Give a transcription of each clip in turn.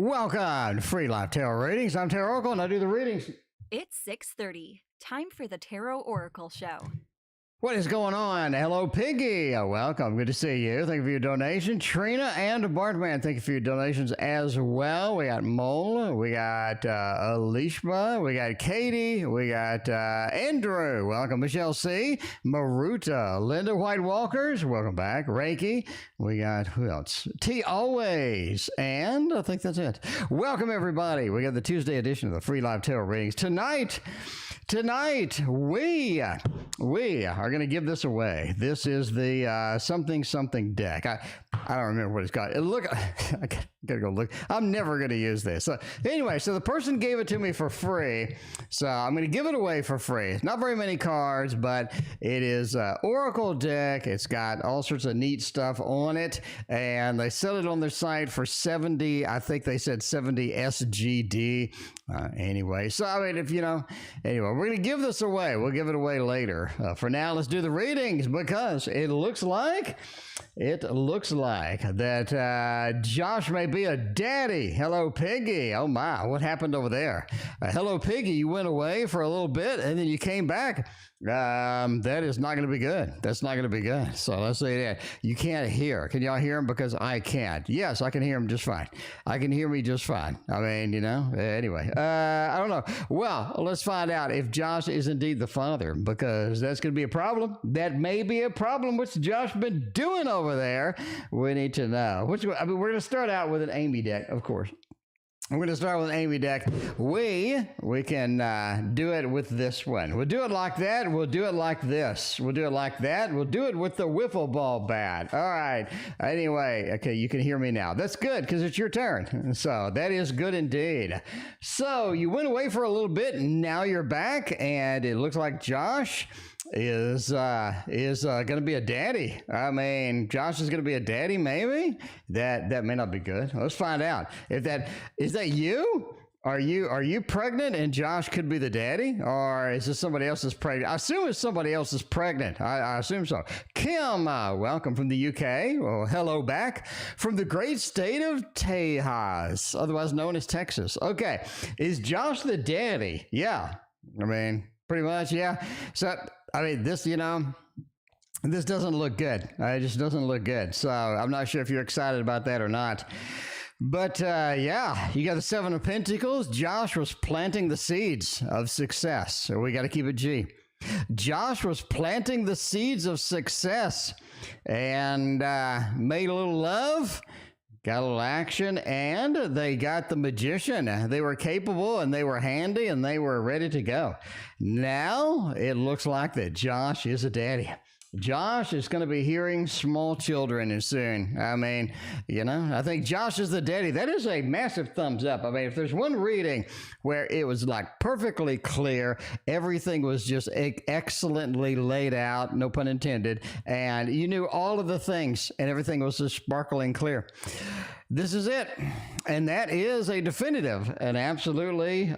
Welcome to Free Life Tarot Readings. I'm Tarot Oracle and I do the readings. It's 6:30. Time for the Tarot Oracle Show. What is going on? Hello, Piggy. Welcome. Good to see you. Thank you for your donation. Trina and Bartman, thank you for your donations as well. We got Mole. We got Alishma. We got Katie. We got Andrew. Welcome, Michelle C. Maruta. Linda White Walkers. Welcome back. Reiki. We got, who else? T Always. And I think that's it. Welcome, everybody. We got the Tuesday edition of the Free Live Tarot Readings. Tonight, we are going to give this away. This is the something deck. I don't remember what it's called. Look, I gotta go look. I'm never going to use this. So anyway, so the person gave it to me for free, so I'm going to give it away for free. It's not very many cards, but it is Oracle deck. It's got all sorts of neat stuff on it, and they sell it on their site for 70. I think they said 70 SGD. Anyway, so I mean, if you know, anyway, we're going to give this away. We'll give it away later. For now, let's do the readings because it looks like that Josh may be a daddy. Hello, Piggy. Oh my, what happened over there? Hello, Piggy. You went away for a little bit and then you came back. That is not going to be good. That's not going to be good. So let's say that you can't hear. Can y'all hear him? Because I can't. Yes, I can hear him just fine. I can hear me just fine. I mean, you know, anyway, I don't know. Well, let's find out if Josh is indeed the father, because that's going to be a problem. That may be a problem. What's Josh been doing over there? We need to know. We're going to start out with an Amy deck, of course. We're going to start with an Amy deck. We can do it with this one. We'll do it like that. We'll do it like this. We'll do it like that. We'll do it with the wiffle ball bat. All right. Anyway, okay, you can hear me now. That's good because it's your turn. So that is good indeed. So you went away for a little bit and now you're back, and it looks like Josh is going to be a daddy. I mean, Josh is going to be a daddy, maybe? That may not be good. Let's find out. Is that you? Are you pregnant and Josh could be the daddy? Or is this somebody else's pregnant? I assume it's somebody else's pregnant. I assume so. Kim, welcome from the UK. Well, hello back from the great state of Tejas, otherwise known as Texas. Okay. Is Josh the daddy? Yeah. I mean, pretty much, yeah. So, I mean, this, you know, this doesn't look good. It just doesn't look good. So I'm not sure if you're excited about that or not. But yeah, you got the Seven of Pentacles. Josh was planting the seeds of success. So we got to keep it G. Josh was planting the seeds of success and made a little love. Got a little action, and they got the Magician. They were capable, and they were handy, and they were ready to go. Now, it looks like that Josh is a daddy. Josh is going to be hearing small children soon. I mean, you know, I think Josh is the daddy. That is a massive thumbs up. I mean, if there's one reading where it was like perfectly clear, everything was just excellently laid out, no pun intended, and you knew all of the things and everything was just sparkling clear. This is it. And that is a definitive, an absolutely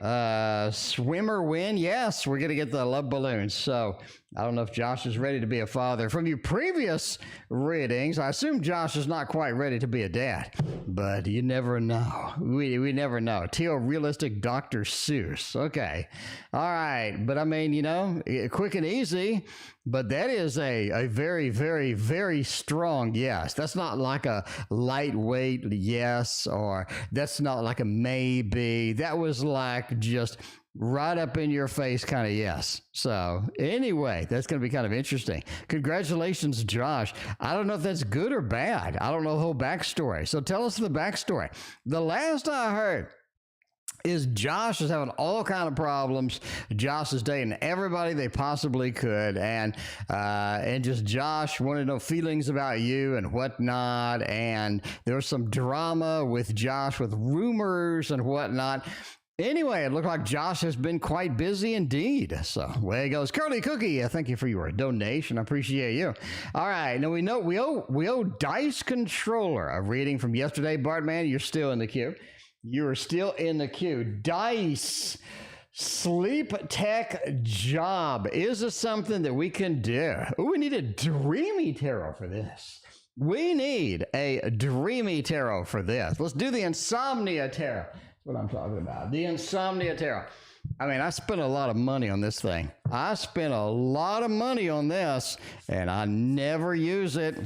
swimmer win. Yes, we're going to get the love balloons. So I don't know if Josh is ready to be a father. From your previous readings, I assume Josh is not quite ready to be a dad, but you never know. We never know. Teal Realistic Dr. Seuss. Okay. All right. But I mean, you know, quick and easy. But that is a very, very, very strong yes. That's not like a lightweight yes, or that's not like a maybe. That was like just right up in your face kind of yes. So anyway, that's going to be kind of interesting. Congratulations, Josh. I don't know if that's good or bad. I don't know the whole backstory. So tell us the backstory. The last I heard is Josh is having all kind of problems. Josh is dating everybody they possibly could, and just Josh wanted to know feelings about you and whatnot, and there was some drama with Josh with rumors and whatnot. Anyway, it looked like Josh has been quite busy indeed. So, way it goes. Curly Cookie, thank you for your donation. I appreciate you. All right. Now, we owe Dice Controller a reading from yesterday. Bartman, you're still in the queue. You are still in the queue. Dice Sleep Tech Job. Is this something that we can do? Oh, we need a dreamy tarot for this. We need a dreamy tarot for this. Let's do the insomnia tarot. That's what I'm talking about. The insomnia tarot. I mean, I spent a lot of money on this thing. I spent a lot of money on this, and I never use it.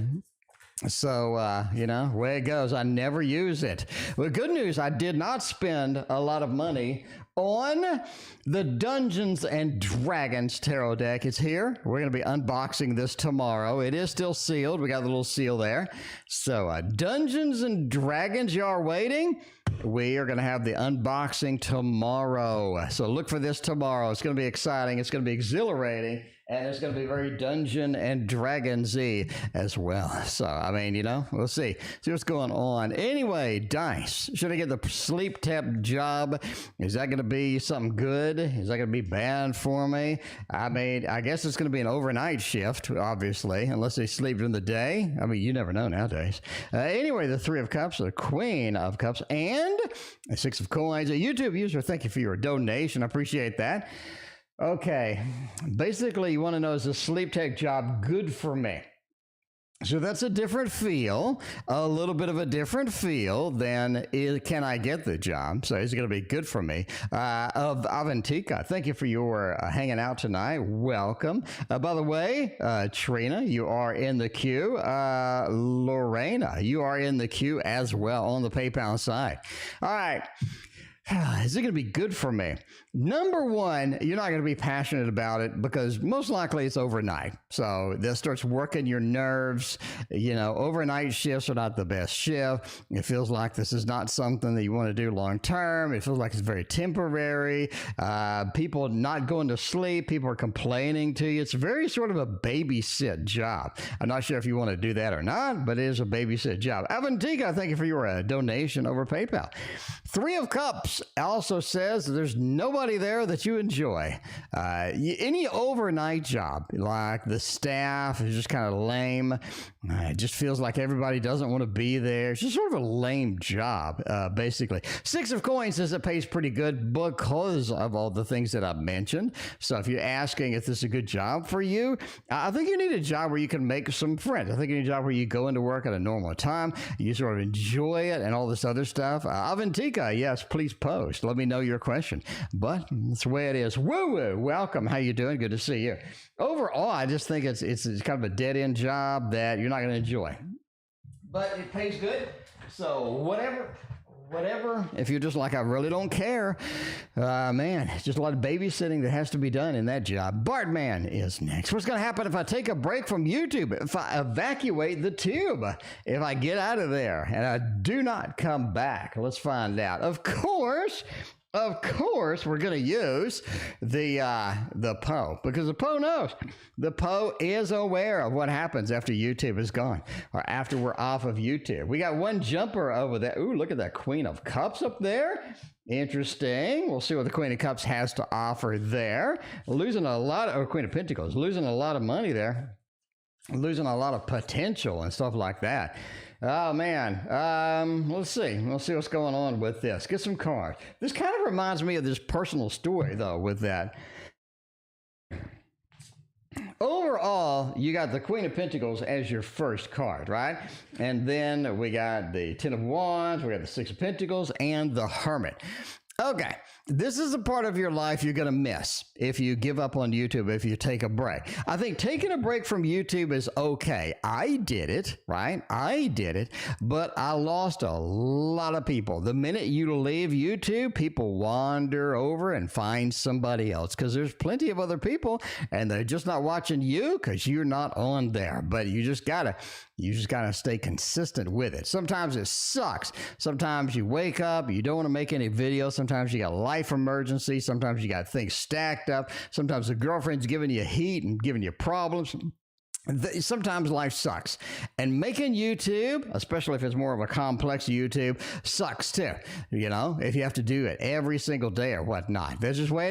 So, you know, way it goes. I never use it. Well, good news, I did not spend a lot of money on the Dungeons and Dragons tarot deck. It's here. We're going to be unboxing this tomorrow. It is still sealed. We got the little seal there. So, Dungeons and Dragons, you are waiting. We are going to have the unboxing tomorrow. So look for this tomorrow. It's going to be exciting. It's going to be exhilarating. And it's going to be very Dungeon and Dragons-y as well. So, I mean, you know, we'll see. See what's going on. Anyway, dice. Should I get the sleep tap job? Is that going to be something good? Is that going to be bad for me? I mean, I guess it's going to be an overnight shift, obviously, unless they sleep during the day. I mean, you never know nowadays. Anyway, the Three of Cups, the Queen of Cups, and a Six of Coins. A YouTube user, thank you for your donation. I appreciate that. Okay, basically you want to know, is the sleep tech job good for me? So that's a different feel, a little bit of a different feel than can I get the job? So is it going to be good for me? Of Avantika, thank you for your hanging out tonight. Welcome. By the way, Trina, you are in the queue. Lorena, you are in the queue as well on the PayPal side. All right. Is it going to be good for me? Number one, you're not going to be passionate about it because most likely it's overnight. So this starts working your nerves. You know, overnight shifts are not the best shift. It feels like this is not something that you want to do long term. It feels like it's very temporary. People not going to sleep. People are complaining to you. It's very sort of a babysit job. I'm not sure if you want to do that or not, but it is a babysit job. Avantika, thank you for your donation over PayPal. Three of Cups also says there's nobody there that you enjoy. Any overnight job, like the staff is just kind of lame. It just feels like everybody doesn't want to be there. It's just sort of a lame job, basically. Six of Coins says it pays pretty good because of all the things that I've mentioned. So if you're asking if this is a good job for you, I think you need a job where you can make some friends. I think you need a job where you go into work at a normal time, you sort of enjoy it and all this other stuff. Avantika, yes, please post. Let me know your question. But that's the way it is. Woo-woo, welcome. How you doing? Good to see you. Overall, I just think it's kind of a dead-end job that you're not going to enjoy. But it pays good. So whatever. If you're just like, I really don't care, man, it's just a lot of babysitting that has to be done in that job. Bartman is next. What's going to happen if I take a break from YouTube? If I evacuate the tube? If I get out of there and I do not come back? Let's find out. Of course, we're going to use the Poe, because the Poe knows. The Poe is aware of what happens after YouTube is gone or after we're off of YouTube. We got one jumper over there. Ooh, look at that Queen of Cups up there. Interesting. We'll see what the Queen of Cups has to offer there. Losing a lot of, or Queen of Pentacles, losing a lot of money there. Losing a lot of potential and stuff like that. Oh, man. Let's see. We'll see what's going on with this. Get some cards. This kind of reminds me of this personal story, though, with that. Overall, you got the Queen of Pentacles as your first card, right? And then we got the Ten of Wands, we got the Six of Pentacles, and the Hermit. Okay, this is a part of your life you're going to miss if you give up on YouTube, if you take a break. I think taking a break from YouTube is okay. I did it, right? I did it, but I lost a lot of people. The minute you leave YouTube, people wander over and find somebody else because there's plenty of other people and they're just not watching you because you're not on there. But you just gotta stay consistent with it. Sometimes it sucks. Sometimes you wake up, you don't want to make any videos. Sometimes you got life emergency. Sometimes you got things stacked up. Sometimes the girlfriend's giving you heat and giving you problems. Sometimes life sucks. And making YouTube, especially if it's more of a complex YouTube, sucks too. You know, if you have to do it every single day or whatnot. That's just the way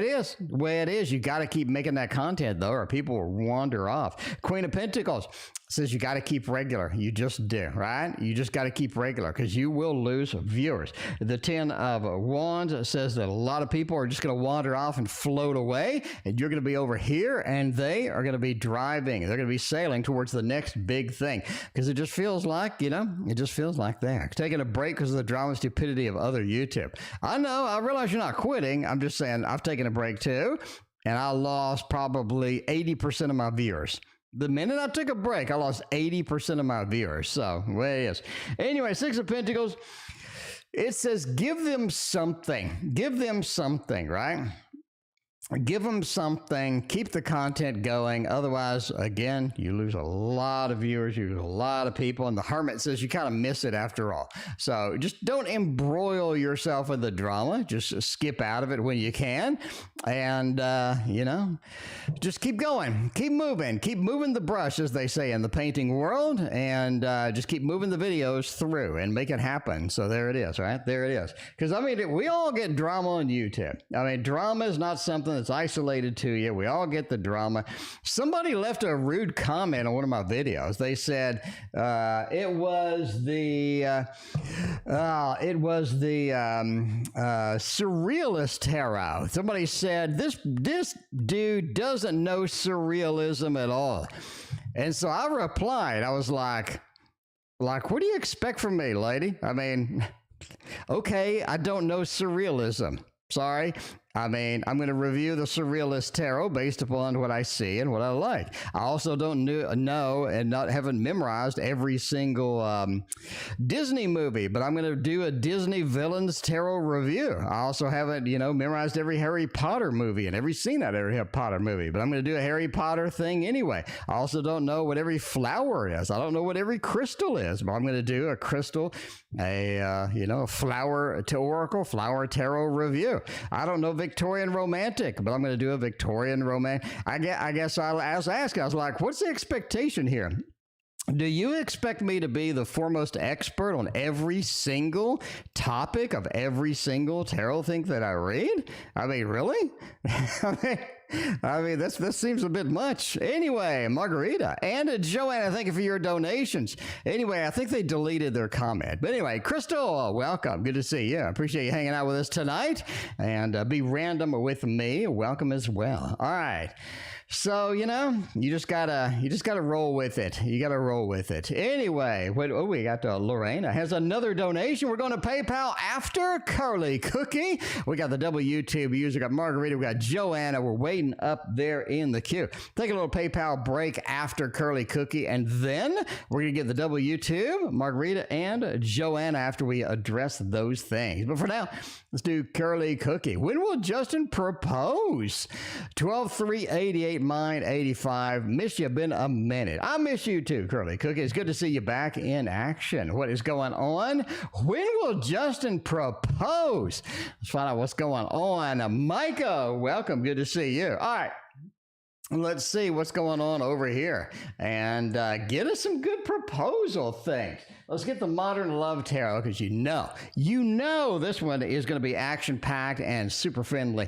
it is. You got to keep making that content, though, or people will wander off. Queen of Pentacles. says you got to keep regular. You just do, right? You just got to keep regular because you will lose viewers. The 10 of Wands says that a lot of people are just going to wander off and float away, and you're going to be over here, and they are going to be driving. They're going to be sailing towards the next big thing because it just feels like, it just feels like they're taking a break because of the drama and stupidity of other YouTube. I know, I realize you're not quitting. I'm just saying I've taken a break too, and I lost probably 80% of my viewers. The minute I took a break, I lost 80% of my viewers. So, there it is. Anyway, Six of Pentacles, it says give them something. Give them something, right? Give them something. Keep the content going. Otherwise, again, you lose a lot of viewers. You lose a lot of people. And the Hermit says you kind of miss it after all. So just don't embroil yourself in the drama. Just skip out of it when you can. And, just keep going. Keep moving. Keep moving the brush, as they say in the painting world. And just keep moving the videos through and make it happen. So there it is, right? There it is. Because, we all get drama on YouTube. Drama is not something that's isolated to you. We all get the drama. Somebody left a rude comment on one of my videos. They said it was the surrealist tarot. Somebody said this dude doesn't know surrealism at all. And so I replied, I was like, what do you expect from me, lady? Okay, I don't know surrealism. Sorry. I'm going to review the Surrealist Tarot based upon what I see and what I like. I also don't know and haven't memorized every single Disney movie, but I'm going to do a Disney Villains Tarot review. I also haven't, memorized every Harry Potter movie and every scene out of every Harry Potter movie, but I'm going to do a Harry Potter thing anyway. I also don't know what every flower is. I don't know what every crystal is, but I'm going to do a crystal, a flower to oracle, flower tarot review. I don't know Victorian romantic, but I'm going to do a Victorian romantic. I guess I was asking, I was like, what's the expectation here? Do you expect me to be the foremost expert on every single topic of every single tarot thing that I read? Really? This seems a bit much. Anyway, Margarita and Joanna, thank you for your donations. Anyway, I think they deleted their comment. But anyway, Crystal, welcome. Good to see you. I appreciate you hanging out with us tonight. And be random with me. Welcome as well. All right. So, you just gotta roll with it. You gotta roll with it. Anyway, we got Lorena has another donation. We're going to PayPal after Curly Cookie. We got the double YouTube user. We got Margarita. We got Joanna. We're waiting up there in the queue. Take a little PayPal break after Curly Cookie, and then we're going to get the double YouTube, Margarita, and Joanna after we address those things. But for now, let's do Curly Cookie. When will Justin propose? 12-3-88. Mine 85. Miss you. Been a minute. I miss you too, Curly Cookie. It's good to see you back in action. What is going on? When will Justin propose? Let's find out what's going on. Micah, welcome. Good to see you. All right. Let's see what's going on over here and get us some good proposal things. Let's get the Modern Love Tarot because you know this one is going to be action-packed and super friendly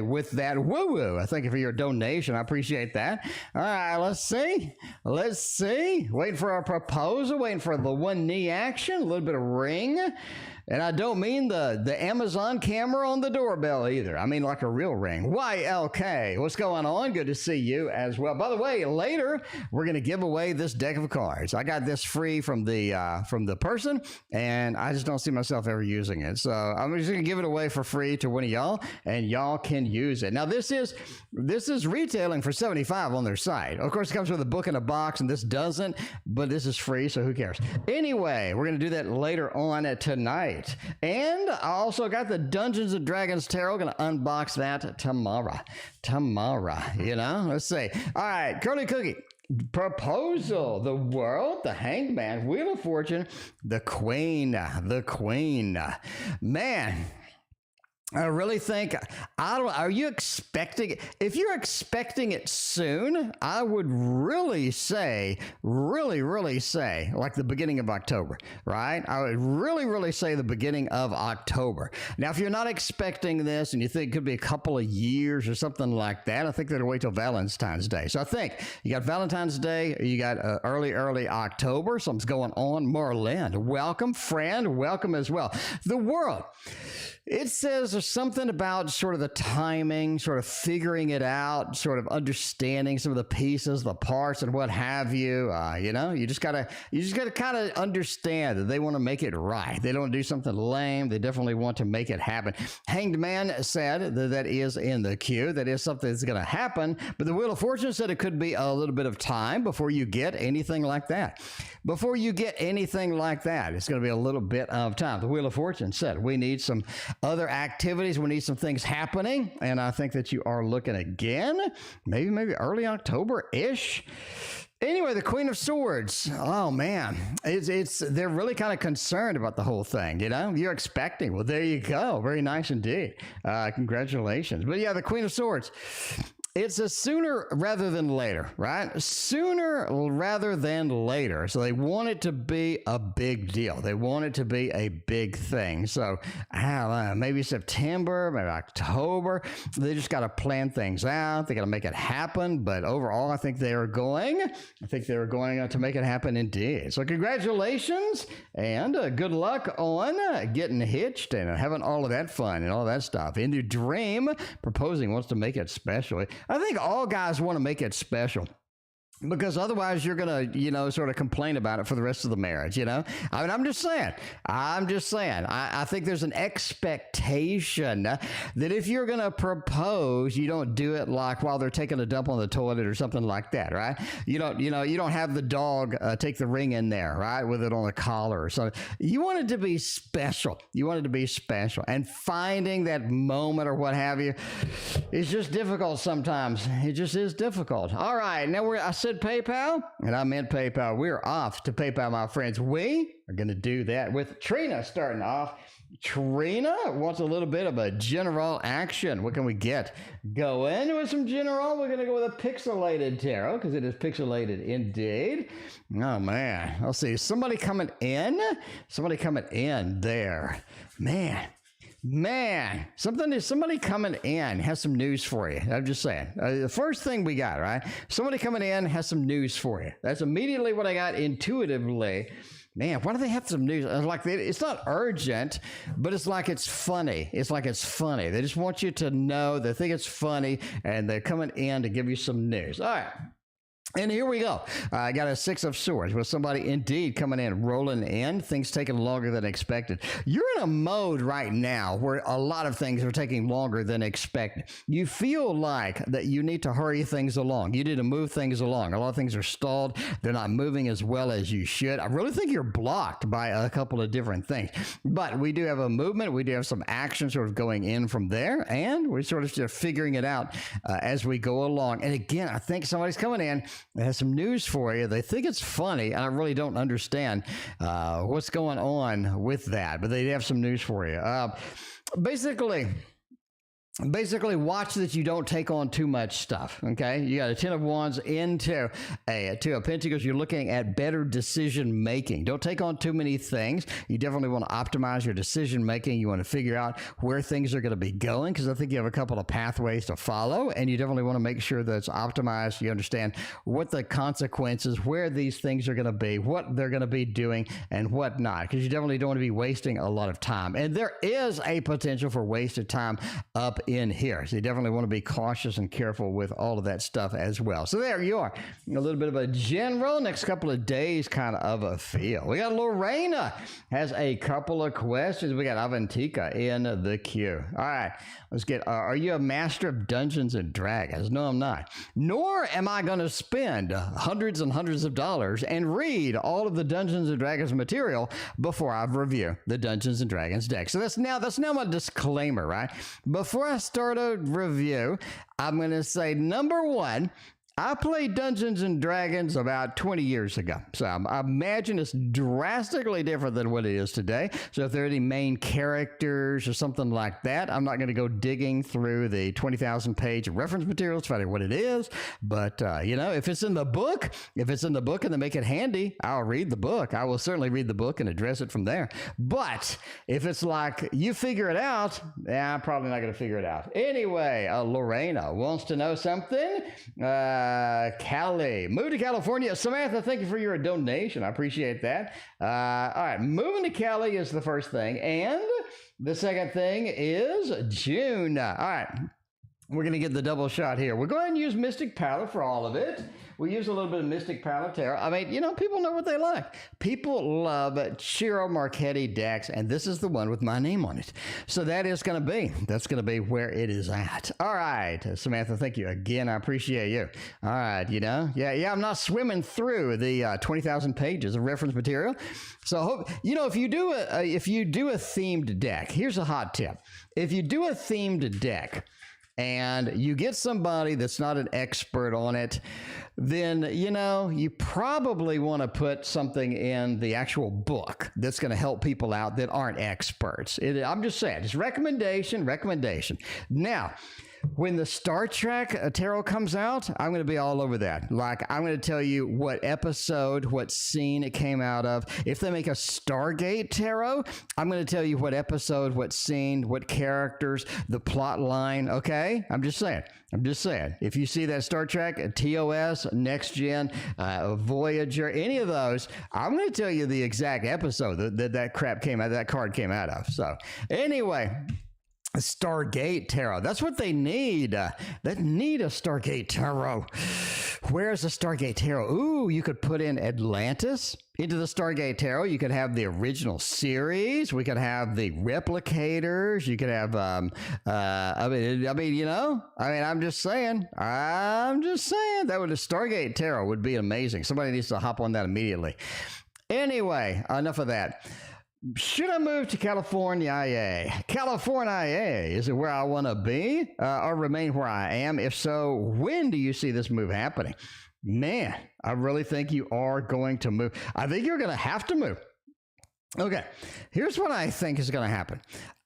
with that woo-woo. Thank you for your donation. I appreciate that. All right, let's see. Waiting for our proposal, waiting for the one knee action, a little bit of ring. And I don't mean the Amazon camera on the doorbell either. I mean like a real ring. YLK. What's going on? Good to see you as well. By the way, later we're going to give away this deck of cards. I got this free from the person, and I just don't see myself ever using it. So I'm just going to give it away for free to one of y'all, and y'all can use it. Now this is retailing for $75 on their site. Of course, it comes with a book in a box, and this doesn't, but this is free, so who cares? Anyway, we're going to do that later on tonight. And I also got the Dungeons and Dragons Tarot. Going to unbox that tomorrow. Let's see. All right, Curly Cookie. Proposal, the World, the Hangman, Wheel of Fortune, the Queen. Man, I really think, are you expecting, if you're expecting it soon, I would really say, really say, like the beginning of October, right? I would really say the beginning of October. Now, if you're not expecting this and you think it could be a couple of years or something like that, I think they'll wait till Valentine's Day. So I think you got Valentine's Day, you got early October, something's going on. Marlene, welcome, friend, welcome as well. The world. It says there's something about sort of the timing, sort of figuring it out, sort of understanding some of the pieces, the parts, and what have you. You just gotta kind of understand that they want to make it right. They don't do something lame. They definitely want to make it happen. Hanged Man said that is in the queue. That is something that's going to happen. But the Wheel of Fortune said it could be a little bit of time before you get anything like that. Before you get anything like that, it's going to be a little bit of time. The Wheel of Fortune said we need some other activities. We need some things happening. And I think that you are looking again, maybe early October-ish. Anyway, the Queen of Swords. Oh man, they're really kind of concerned about the whole thing. You're expecting. Well, there you go. Very nice indeed. Congratulations. But yeah, the Queen of Swords. It's a sooner rather than later, right? Sooner rather than later. So they want it to be a big deal. They want it to be a big thing. So I don't know, maybe September, maybe October. They just got to plan things out. They got to make it happen. But overall, I think they are going to make it happen indeed. So congratulations and good luck on getting hitched and having all of that fun and all that stuff. Into Dream proposing wants to make it special. I think all guys want to make it special. Because otherwise you're going to, sort of complain about it for the rest of the marriage, I mean, I'm just saying. I think there's an expectation that if you're going to propose, you don't do it like while they're taking a dump on the toilet or something like that, right? You don't have the dog take the ring in there, right? With it on the collar or something. You want it to be special. And finding that moment or what have you is just difficult sometimes. It just is difficult. All right. Now I said PayPal, and I meant PayPal. We're off to PayPal, my friends. We are going to do that with Trina starting off. Trina wants a little bit of a general action. What can we get? Going with some general. We're going to go with a pixelated tarot because it is pixelated indeed. Oh, man. Let's see. Somebody coming in there. Man, somebody coming in has some news for you. I'm just saying. The first thing we got, right? Somebody coming in has some news for you. That's immediately what I got intuitively. Man, why do they have some news? It's not urgent, but it's like it's funny. They just want you to know. They think it's funny, and they're coming in to give you some news. All right. And here we go. I got a Six of Swords with somebody indeed coming in, rolling in, things taking longer than expected. You're in a mode right now where a lot of things are taking longer than expected. You feel like that you need to hurry things along. You need to move things along. A lot of things are stalled. They're not moving as well as you should. I really think you're blocked by a couple of different things. But we do have a movement. We do have some action sort of going in from there. And we're sort of figuring it out as we go along. And again, I think somebody's coming in. They have some news for you. They think it's funny. I really don't understand what's going on with that, but they have some news for you. Basically, watch that you don't take on too much stuff, okay? You got a Ten of Wands into a Two of Pentacles. You're looking at better decision making. Don't take on too many things. You definitely want to optimize your decision making. You want to figure out where things are going to be going because I think you have a couple of pathways to follow, and you definitely want to make sure that it's optimized. You understand what the consequences, where these things are going to be, what they're going to be doing, and what not, because you definitely don't want to be wasting a lot of time. And there is a potential for wasted time up in here. So you definitely want to be cautious and careful with all of that stuff as well. So there you are. A little bit of a general, next couple of days kind of a feel. We got Lorena has a couple of questions. We got Avantika in the queue. All right, let's get, are you a master of Dungeons and Dragons? No, I'm not. Nor am I going to spend hundreds and hundreds of dollars and read all of the Dungeons and Dragons material before I review the Dungeons and Dragons deck. So that's now my disclaimer, right? Before I start a review, I'm going to say, number one, I played Dungeons and Dragons about 20 years ago. So I imagine it's drastically different than what it is today. So if there are any main characters or something like that, I'm not going to go digging through the 20,000 page reference materials to find out what it is. But, if it's in the book, and they make it handy, I'll read the book. I will certainly read the book and address it from there. But if it's like you figure it out, I'm probably not going to figure it out. Anyway, Lorena wants to know something. Cali, move to California. Samantha, thank you for your donation. I appreciate that. All right, moving to Cali is the first thing. And the second thing is June. All right, we're going to get the double shot here. We'll go ahead and use Mystic Palette for all of it. We use a little bit of Mystic Palette Tarot. I mean, people know what they like. People love Ciro Marchetti decks, and this is the one with my name on it. So that's going to be where it is at. All right, Samantha, thank you again. I appreciate you. All right, I'm not swimming through the 20,000 pages of reference material. So, if you do a themed deck, here's a hot tip. If you do a themed deck, and you get somebody that's not an expert on it, then, you probably want to put something in the actual book that's going to help people out that aren't experts. I'm just saying, it's recommendation. Now, when the Star Trek tarot comes out, I'm going to be all over that. Like, I'm going to tell you what episode, what scene it came out of. If they make a Stargate tarot, I'm going to tell you what episode, what scene, what characters, the plot line, okay? I'm just saying. If you see that Star Trek, TOS, Next Gen, Voyager, any of those, I'm going to tell you the exact episode that card came out of. So, anyway, Stargate tarot. That's what they need. They need a Stargate tarot. Where's the Stargate tarot? Ooh, you could put in Atlantis into the Stargate tarot. You could have the original series. We could have the replicators. You could have, I'm just saying that would a Stargate tarot would be amazing. Somebody needs to hop on that immediately. Anyway, enough of that. Should I move to California? California, is it where I want to be or remain where I am? If so, when do you see this move happening? Man, I really think you are going to move. I think you're going to have to move. Okay, here's what I think is going to happen.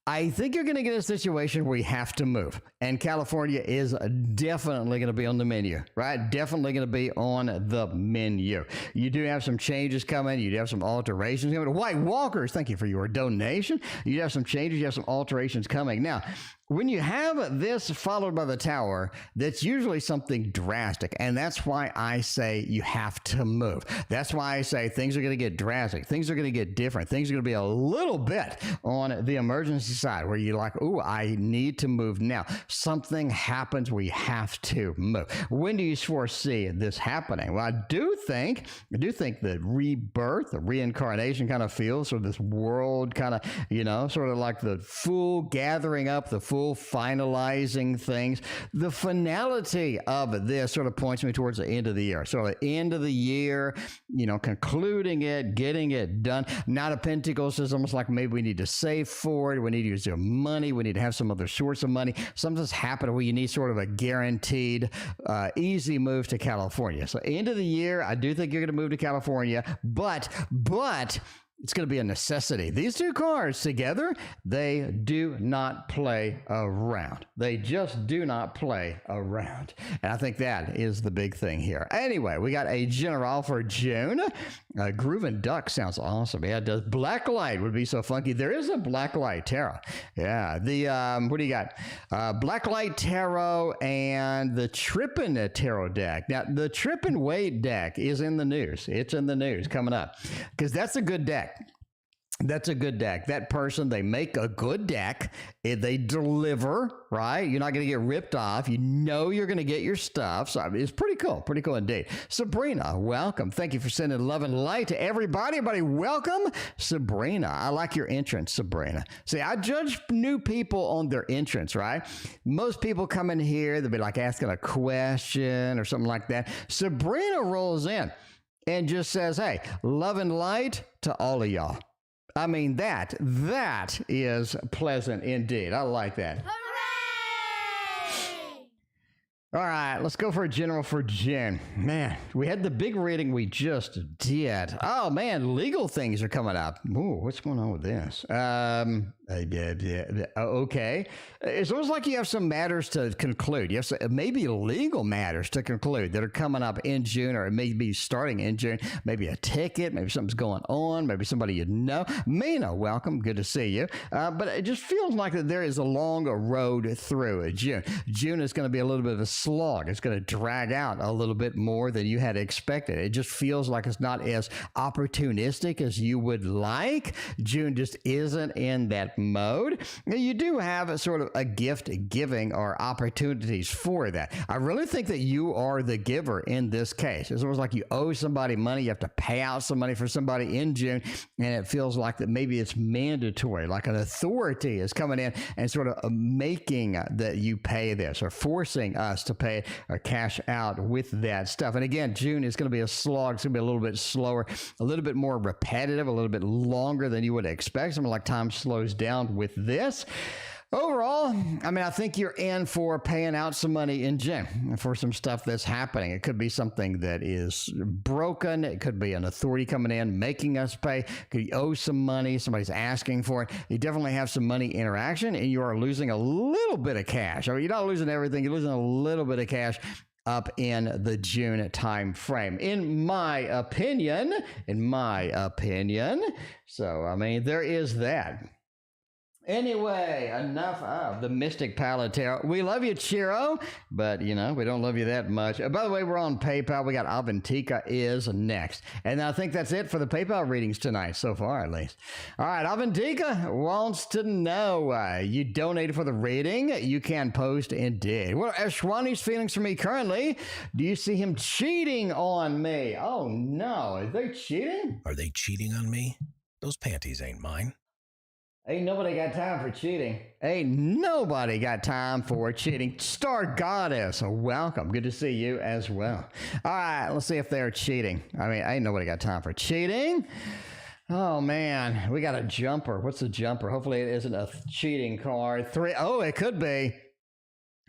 I think you're going to get a situation where you have to move. And California is definitely going to be on the menu, right? Definitely going to be on the menu. You do have some changes coming. You do have some alterations coming. White Walkers, thank you for your donation. You have some changes. You have some alterations coming. Now, when you have this followed by the tower, that's usually something drastic. And that's why I say you have to move. That's why I say things are going to get drastic. Things are going to get different. Things are going to be a little bit on the emergency side where you're like, ooh, I need to move now. Something happens where you have to move. When do you foresee this happening? Well, I do think the rebirth, the reincarnation kind of feels sort of this world kind of, sort of like the full gathering up, the full finalizing things. The finality of this sort of points me towards the end of the year. So the end of the year, concluding it, getting it done. Knight of Pentacles is almost like maybe we need to save for it. We need to use your money. We need to have some other source of money. Something's happening where you need sort of a guaranteed, easy move to California. So end of the year, I do think you're going to move to California, but it's going to be a necessity. These two cards together, they do not play around. They just do not play around. And I think that is the big thing here. Anyway, we got a general for June. Groovin' Duck sounds awesome. Yeah, it does. Blacklight would be so funky. There is a Blacklight tarot. Yeah. The, what do you got? Blacklight tarot and the Trippin' tarot deck. Now, the Trippin' Wade deck is in the news. It's in the news coming up because that's a good deck. That's a good deck. That person, they make a good deck. They deliver, right? You're not going to get ripped off. You know you're going to get your stuff. So it's pretty cool. Pretty cool indeed. Sabrina, welcome. Thank you for sending love and light to everybody. Everybody, welcome. Sabrina, I like your entrance, Sabrina. See, I judge new people on their entrance, right? Most people come in here, they'll be like asking a question or something like that. Sabrina rolls in and just says, hey, love and light to all of y'all. I mean, that is pleasant indeed. I like that. Hooray! All right, let's go for a general for Jen. Man, we had the big reading we just did. Oh, man, legal things are coming up. Ooh, what's going on with this? Okay. It's almost like you have some matters to conclude. You have some, maybe legal matters to conclude that are coming up in June, or it may be starting in June. Maybe a ticket, maybe something's going on, maybe somebody you know. Mina, welcome. Good to see you. But it just feels like that there is a long road through June. June is going to be a little bit of a slog. It's going to drag out a little bit more than you had expected. It just feels like it's not as opportunistic as you would like. June just isn't in that mode. You do have a sort of a gift giving or opportunities for that. I really think that you are the giver in this case. It's almost like you owe somebody money. You have to pay out some money for somebody in June, and it feels like that maybe it's mandatory, like an authority is coming in and sort of making that you pay this or forcing us to pay or cash out with that stuff. And again, June is going to be a slog. It's going to be a little bit slower, a little bit more repetitive, a little bit longer than you would expect. Something like time slows down with this. Overall, I mean, I think you're in for paying out some money in June for some stuff that's happening. It could be something that is broken. It could be an authority coming in, making us pay. Could you owe some money? Somebody's asking for it. You definitely have some money interaction, and you are losing a little bit of cash. I mean, you're not losing everything. You're losing a little bit of cash up in the June time frame, in my opinion. So, I mean, there is that. Anyway, enough of the Mystic Palette Tarot. We love you, Chiro, but, you know, we don't love you that much. By the way, we're on PayPal. We got Avantika is next. And I think that's it for the PayPal readings tonight, so far at least. All right, Avantika wants to know, you donated for the reading. You can post indeed. What are Ashwani's feelings for me currently? Do you see him cheating on me? Oh, no. Are they cheating? Are they cheating on me? Those panties ain't mine. Ain't nobody got time for cheating. Ain't nobody got time for cheating. Star Goddess, welcome. Good to see you as well. All right, let's see if they're cheating. I mean, ain't nobody got time for cheating. Oh, man, we got a jumper. What's a jumper? Hopefully it isn't a cheating card. Oh, it could be.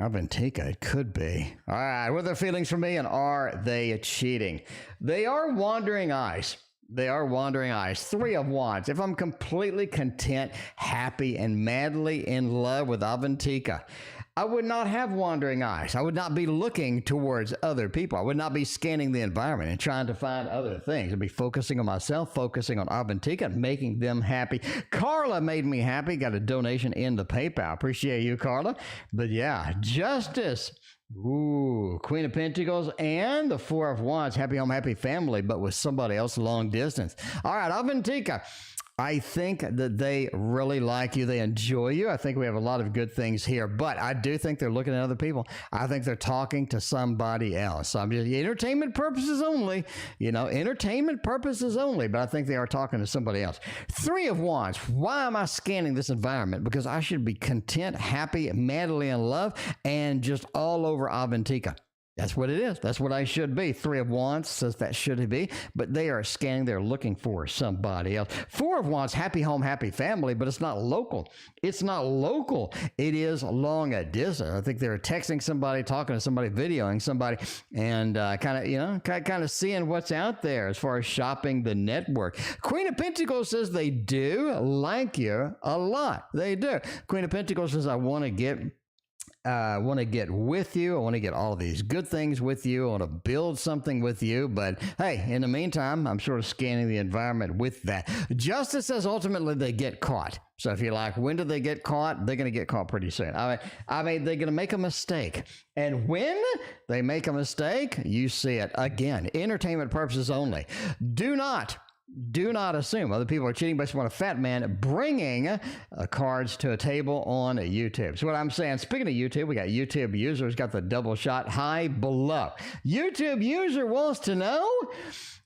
Avantika, it could be. All right, what are their feelings for me, and are they cheating? They are wandering eyes. They are wandering eyes. 3 of Wands. If I'm completely content, happy, and madly in love with Avantika, I would not have wandering eyes. I would not be looking towards other people. I would not be scanning the environment and trying to find other things. I'd be focusing on myself, focusing on Avantika, and making them happy. Carla made me happy. Got a donation in the PayPal. Appreciate you, Carla. But yeah, Justice. Ooh, Queen of Pentacles and the 4 of Wands. Happy home, happy family, but with somebody else long distance. All right, Avantika. I think that they really like you. They enjoy you. I think we have a lot of good things here, but I do think they're looking at other people. I think they're talking to somebody else. So I'm just entertainment purposes only, entertainment purposes only, but I think they are talking to somebody else. 3 of Wands. Why am I scanning this environment? Because I should be content, happy, madly in love, and just all over Avantika. That's what it is. That's what I should be. 3 of Wands says that should be, but they are scanning. They're looking for somebody else. 4 of Wands, happy home, happy family, but it's not local. It's not local. It is long distance. I think they're texting somebody, talking to somebody, videoing somebody, and kind of seeing what's out there as far as shopping the network. Queen of Pentacles says they do like you a lot. They do. Queen of Pentacles says, I want to get with you. I want to get all of these good things with you. I want to build something with you. But hey, in the meantime, I'm sort of scanning the environment with that. Justice says ultimately they get caught. So if you're like, when do they get caught? They're going to get caught pretty soon. I mean, they're going to make a mistake. And when they make a mistake, you see it again. Entertainment purposes only. Do not assume other people are cheating based on a fat man bringing cards to a table on YouTube. So what I'm saying, speaking of YouTube, we got YouTube users, got the double shot high below. YouTube user wants to know,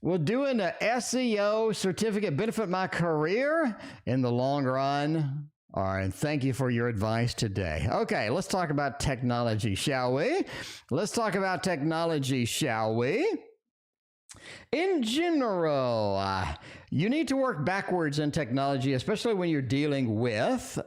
will doing an SEO certificate benefit my career in the long run? All right, and thank you for your advice today. Okay, let's talk about technology, shall we? In general, you need to work backwards in technology, especially when you're dealing with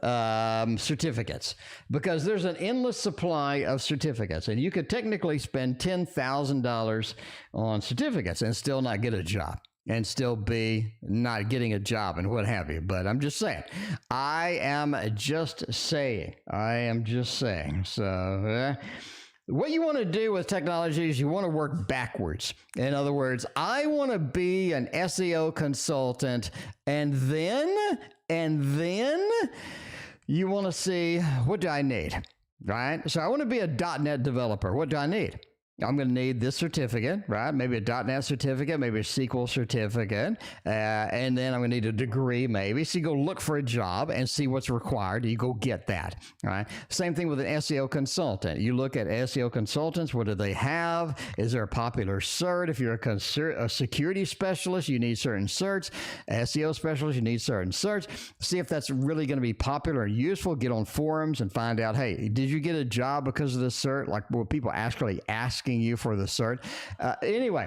certificates, because there's an endless supply of certificates, and you could technically spend $10,000 on certificates and still not get a job, and still be not getting a job and what have you. But I'm just saying. I am just saying. So, what you want to do with technology is you want to work backwards. In other words, I want to be an SEO consultant, and then you want to see, what do I need, right? So I want to be a .NET developer. What do I need? I'm going to need this certificate, right? Maybe a .NET certificate, maybe a SQL certificate, and then I'm going to need a degree maybe. So you go look for a job and see what's required. You go get that, right? Same thing with an SEO consultant. You look at SEO consultants. What do they have? Is there a popular cert? If you're a security specialist, you need certain certs. SEO specialist, you need certain certs. See if that's really going to be popular and useful. Get on forums and find out, hey, did you get a job because of the cert? Like, were people actually asking you for the cert? Anyway,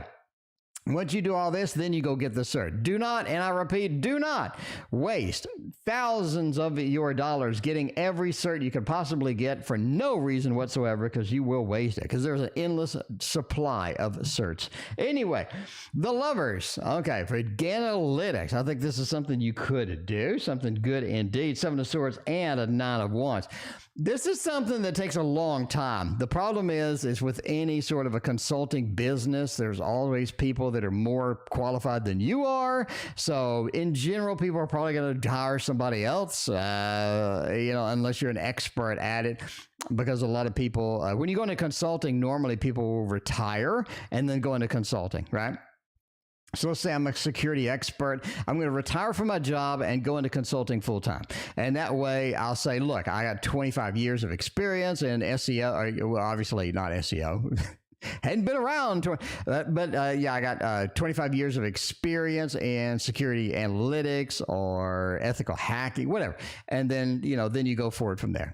once you do all this, then you go get the cert. Do not, and I repeat, do not waste thousands of your dollars getting every cert you could possibly get for no reason whatsoever, because you will waste it, because there's an endless supply of certs. Anyway, the lovers. Okay, for analytics, I think this is something you could do, something good indeed. Seven of Swords and a Nine of Wands. This is something that takes a long time. The problem is with any sort of a consulting business, there's always people that are more qualified than you are. So in general, people are probably going to hire somebody else, unless you're an expert at it. Because a lot of people, when you go into consulting, normally people will retire and then go into consulting, right? So let's say I'm a security expert. I'm going to retire from my job and go into consulting full time. And that way I'll say, look, I got 25 years of experience in SEO. Well, obviously not SEO. Hadn't been around, but I got 25 years of experience in security analytics or ethical hacking, whatever. And then, then you go forward from there.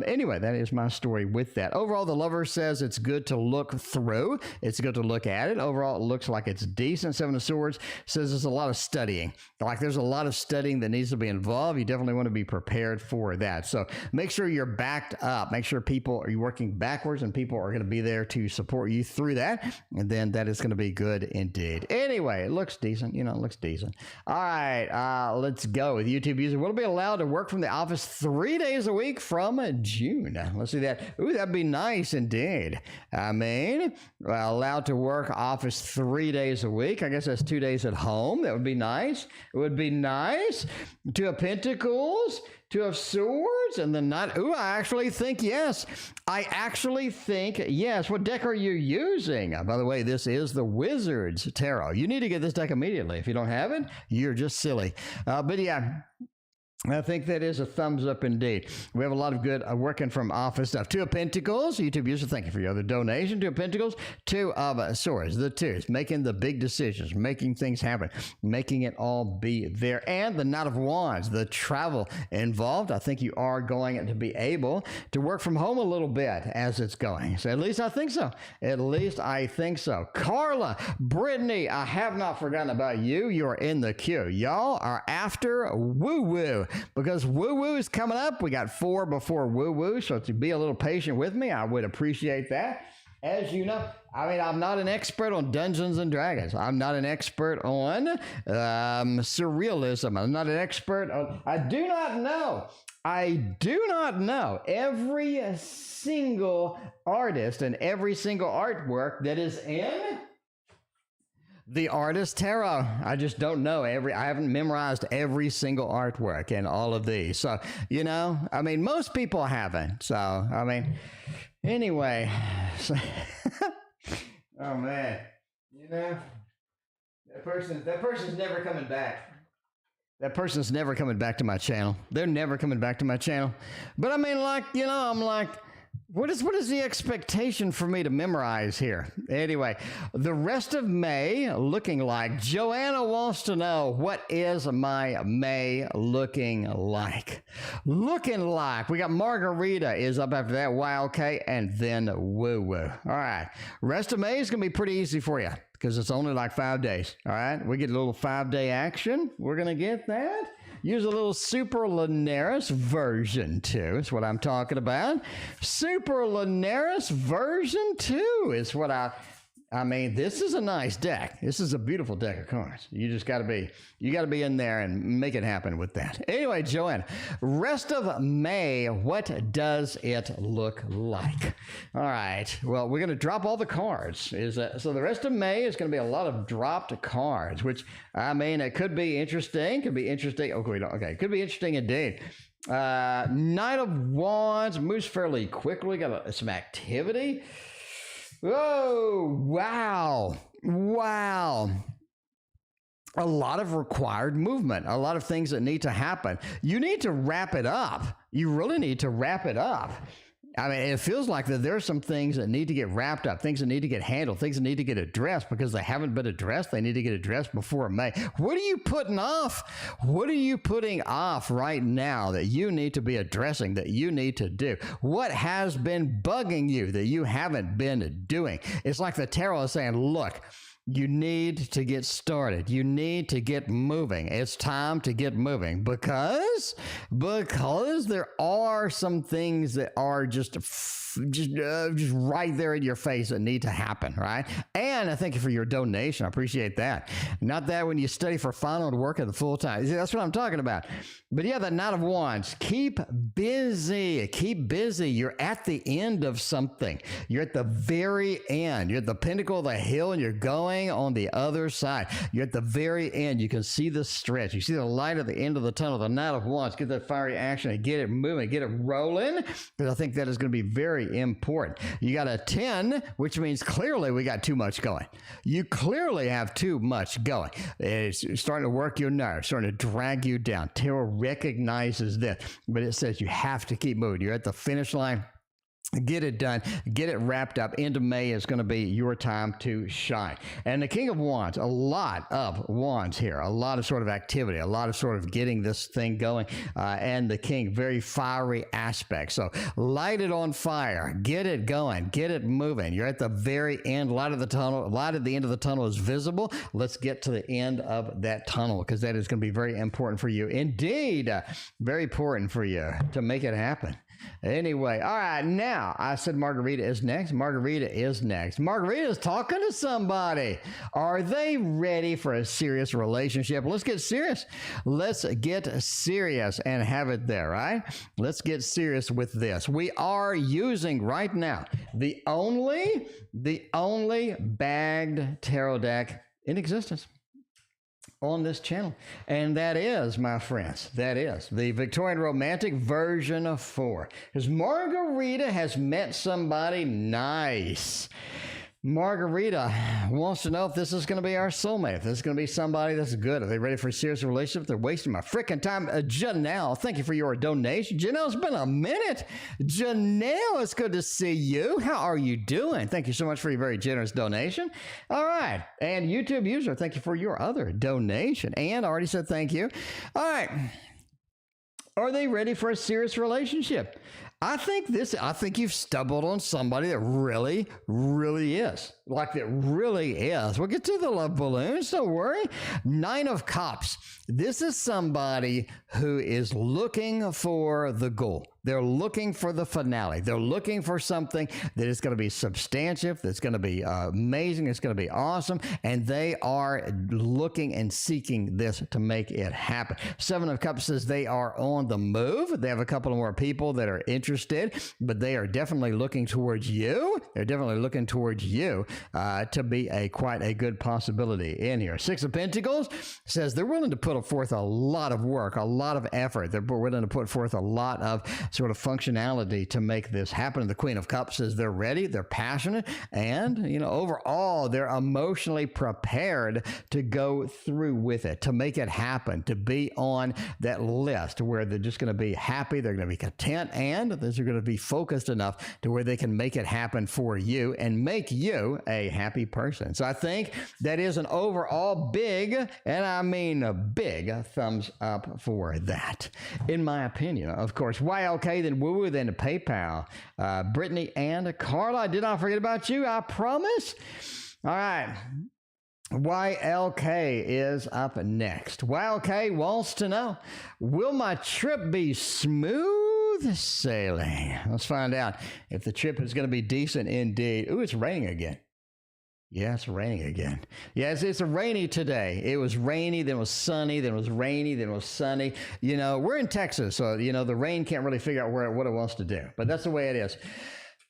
Anyway, that is my story with that. Overall, the lover says it's good to look through. It's good to look at it. Overall, it looks like it's decent. Seven of Swords says there's a lot of studying. Like there's a lot of studying that needs to be involved. You definitely want to be prepared for that. So make sure you're backed up. Make sure you're working backwards and people are going to be there to support you through that, and then that is going to be good indeed. Anyway, it looks decent. It looks decent. All right, let's go with YouTube user. Will be allowed to work from the office 3 days a week from June. Let's see that. Ooh, that'd be nice indeed. I mean, allowed to work office 3 days a week. I guess that's 2 days at home. That would be nice. It would be nice. Two of Pentacles, Two of Swords, and the Knight. Ooh, I actually think yes. What deck are you using? By the way, this is the Wizard's Tarot. You need to get this deck immediately. If you don't have it, you're just silly. But yeah, I think that is a thumbs up indeed. We have a lot of good working from office stuff. Two of Pentacles, YouTube user, thank you for your other donation. Two of Pentacles, Two of Swords, the twos, making the big decisions, making things happen, making it all be there. And the Knight of Wands, the travel involved. I think you are going to be able to work from home a little bit as it's going. So at least I think so. Carla, Brittany, I have not forgotten about you. You are in the queue. Y'all are after woo-woo. Because woo-woo is coming up. We got 4 before woo-woo, so to be a little patient with me, I would appreciate that. As you know, I'm not an expert on Dungeons and Dragons. I'm not an expert on surrealism. I'm not an expert on... I do not know every single artist and every single artwork that is in the Artist Tarot. I just don't know I haven't memorized every single artwork in all of these. So, most people haven't. So, anyway. Oh man. That person's never coming back. That person's never coming back to my channel. They're never coming back to my channel. But I'm like, What is the expectation for me to memorize here? Anyway, the rest of May looking like. Joanna wants to know, what is my May looking like? Looking like. We got Margarita is up after that, YLK, and then Woo Woo. All right. Rest of May is going to be pretty easy for you because it's only like 5 days. All right. We get a little 5-day action. We're going to get that. Use a little Superlinaris version 2 is what I'm talking about. Superlinaris version 2 is what I mean, this is a nice deck. This is a beautiful deck of cards. You just got to be in there and make it happen with that. Anyway, Joanne, rest of May, what does it look like? All right. Well, we're going to drop all the cards. So the rest of May is going to be a lot of dropped cards, which, I mean, it could be interesting. Could be interesting. Okay. Could be interesting indeed. Knight of Wands moves fairly quickly. Got some activity. Oh, wow. A lot of required movement, a lot of things that need to happen. You need to wrap it up. You really need to wrap it up. I mean, it feels like that there are some things that need to get wrapped up, things that need to get handled, things that need to get addressed because they haven't been addressed. They need to get addressed before May. What are you putting off? What are you putting off right now that you need to be addressing, that you need to do? What has been bugging you that you haven't been doing? It's like the tarot is saying, look, you need to get started. You need to get moving. It's time to get moving because there are some things that are just right there in your face that need to happen, right? And I thank you for your donation. I appreciate that. Not that when you study for final and work at the full time. See, that's what I'm talking about. But yeah, the Knight of Wands. Keep busy. Keep busy. You're at the end of something. You're at the very end. You're at the pinnacle of the hill and you're going on the other side. You're at the very end. You can see the stretch. You see the light at the end of the tunnel. The Knight of Wands. Get that fiery action and get it moving. Get it rolling. Because I think that is going to be very important. You got a 10, which means clearly we got too much going. You clearly have too much going. It's starting to work your nerves, starting to drag you down. Tarot recognizes this, but it says you have to keep moving. You're at the finish line. Get it done. Get it wrapped up. End of May is going to be your time to shine. And the King of Wands, a lot of wands here, a lot of sort of activity, a lot of sort of getting this thing going. And the King, very fiery aspect. So light it on fire. Get it going. Get it moving. You're at the very end. Light of the tunnel. Light at the end of the tunnel is visible. Let's get to the end of that tunnel because that is going to be very important for you. Indeed, very important for you to make it happen. Anyway, all right, now I said Margarita is next. Margarita is next. Margarita is talking to somebody. Are they ready for a serious relationship? Let's get serious. Let's get serious and have it there, right? Let's get serious with this. We are using right now the only bagged tarot deck in existence on this channel, and that is, my friends, that is the Victorian Romantic version 4, because Margarita has met somebody nice. Margarita wants to know if this is going to be our soulmate, if this is going to be somebody that's good. Are they ready for a serious relationship? They're wasting my freaking time. Janelle, thank you for your donation. Janelle, it's been a minute. Janelle, it's good to see you. How are you doing? Thank you so much for your very generous donation. All right. And YouTube user, thank you for your other donation. And I already said thank you. All right. Are they ready for a serious relationship? I think you've stumbled on somebody that really, really is. Like that really is. We'll get to the love balloons, don't worry. 9 of Cups. This is somebody who is looking for the goal. They're looking for the finale. They're looking for something that is going to be substantive, that's going to be amazing, it's going to be awesome, and they are looking and seeking this to make it happen. 7 of Cups says they are on the move. They have a couple of more people that are interested, but they are definitely looking towards you. They're definitely looking towards you to be quite a good possibility in here. 6 of Pentacles says they're willing to put forth a lot of work, a lot of effort. They're willing to put forth a lot of sort of functionality to make this happen. The Queen of Cups says they're ready, they're passionate, and, overall, they're emotionally prepared to go through with it, to make it happen, to be on that list where they're just going to be happy, they're going to be content, and they're going to be focused enough to where they can make it happen for you and make you a happy person. So I think that is an overall big, and I mean a big thumbs up for that, in my opinion. Of course, YLK, then Woo Woo, then PayPal. Brittany and Carla, I did not forget about you, I promise. All right. YLK is up next. YLK wants to know, will my trip be smooth sailing? Let's find out if the trip is going to be decent indeed. Ooh, it's raining again. Yeah, it's raining again. Yeah, it's a rainy today. It was rainy, then it was sunny, then it was rainy, then it was sunny. We're in Texas, so, the rain can't really figure out what it wants to do. But that's the way it is.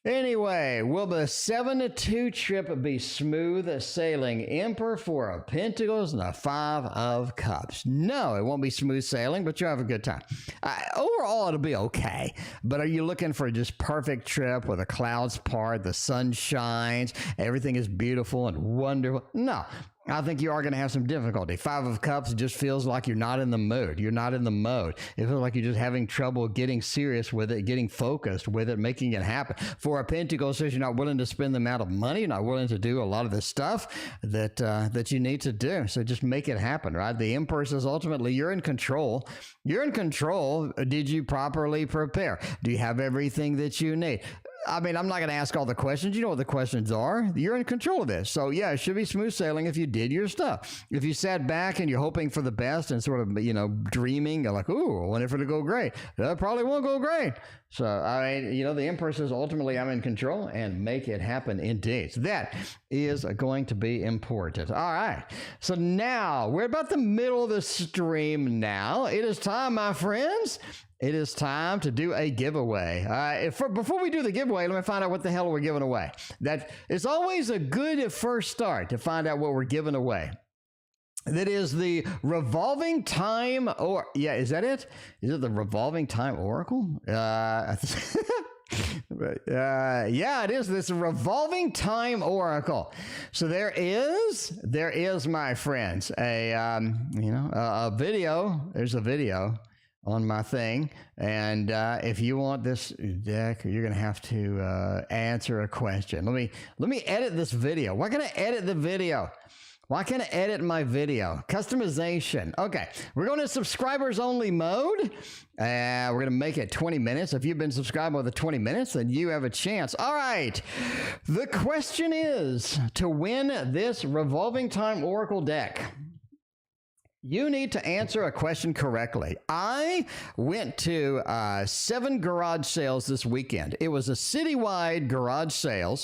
Anyway, will the 7-2 trip be smooth sailing? Emperor, 4 of Pentacles, and a 5 of Cups. No, it won't be smooth sailing, but you'll have a good time. Overall, it'll be okay. But are you looking for just perfect trip where the clouds part, the sun shines, everything is beautiful and wonderful? No. I think you are going to have some difficulty. 5 of Cups just feels like you're not in the mood. You're not in the mode. It feels like you're just having trouble getting serious with it, getting focused with it, making it happen. 4 of Pentacles says you're not willing to spend the amount of money. You're not willing to do a lot of the stuff that you need to do. So just make it happen, right? The Emperor says ultimately you're in control. You're in control. Did you properly prepare? Do you have everything that you need? I mean, I'm not going to ask all the questions. You know what the questions are. You're in control of this. So, yeah, it should be smooth sailing if you did your stuff. If you sat back and you're hoping for the best and sort of, dreaming, like, ooh, I wonder if it'll go great. That probably won't go great. So, the Emperor says, ultimately, I'm in control, and make it happen indeed. So that is going to be important. All right. So now, we're about the middle of the stream now. It is time, my friends. It is time to do a giveaway. Before we do the giveaway, let me find out what the hell we're giving away. That is always a good first start to find out what we're giving away. That is the revolving time, is that it? Is it the revolving time oracle? Yeah, it is this revolving time oracle. So there is, my friends, a video. There's a video on my thing, and if you want this deck, you're gonna have to answer a question. Let me edit this video. Why can't I edit the video? Why can't I edit my video? Customization. Okay, we're going to subscribers only mode. We're going to make it 20 minutes. If you've been subscribed more than 20 minutes, then you have a chance. All right. The question is, to win this revolving time oracle deck, you need to answer a question correctly. I went to 7 garage sales this weekend. It was a citywide garage sale,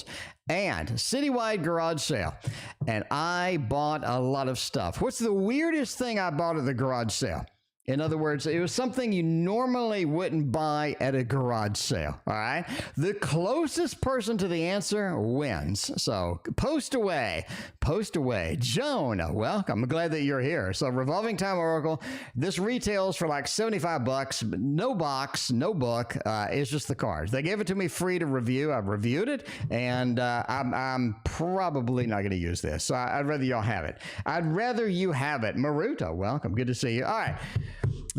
and I bought a lot of stuff. What's the weirdest thing I bought at the garage sale? In other words, it was something you normally wouldn't buy at a garage sale, all right? The closest person to the answer wins. So post away. Joan, welcome. I'm glad that you're here. So Revolving Time Oracle, this retails for like $75, but no box, no book. It's just the cards. They gave it to me free to review. I've reviewed it, and I'm probably not going to use this. So I'd rather y'all have it. I'd rather you have it. Maruta, welcome. Good to see you. All right.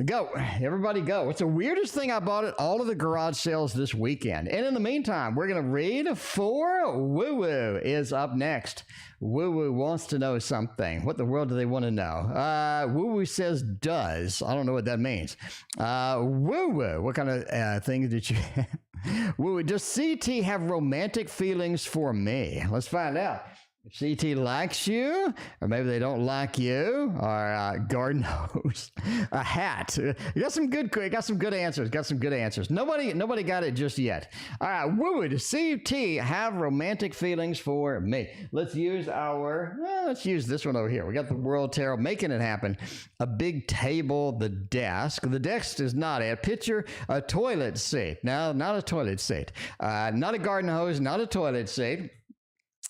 Go. Everybody go. It's the weirdest thing I bought at all of the garage sales this weekend. And in the meantime, we're going to read for Woo Woo is up next. Woo Woo wants to know something. What the world do they want to know? Woo Woo says does. I don't know what that means. Woo Woo, what kind of things did you have? Woo Woo, does CT have romantic feelings for me? Let's find out. If CT likes you, or maybe they don't like you, or garden hose, a hat. You got some good answers. Nobody got it just yet. All right, Woo, does CT have romantic feelings for me? Let's use this one over here. We got the World Tarot, making it happen. A big table, the desk. The desk is not a picture, a toilet seat. No, not a toilet seat. Not a garden hose, not a toilet seat.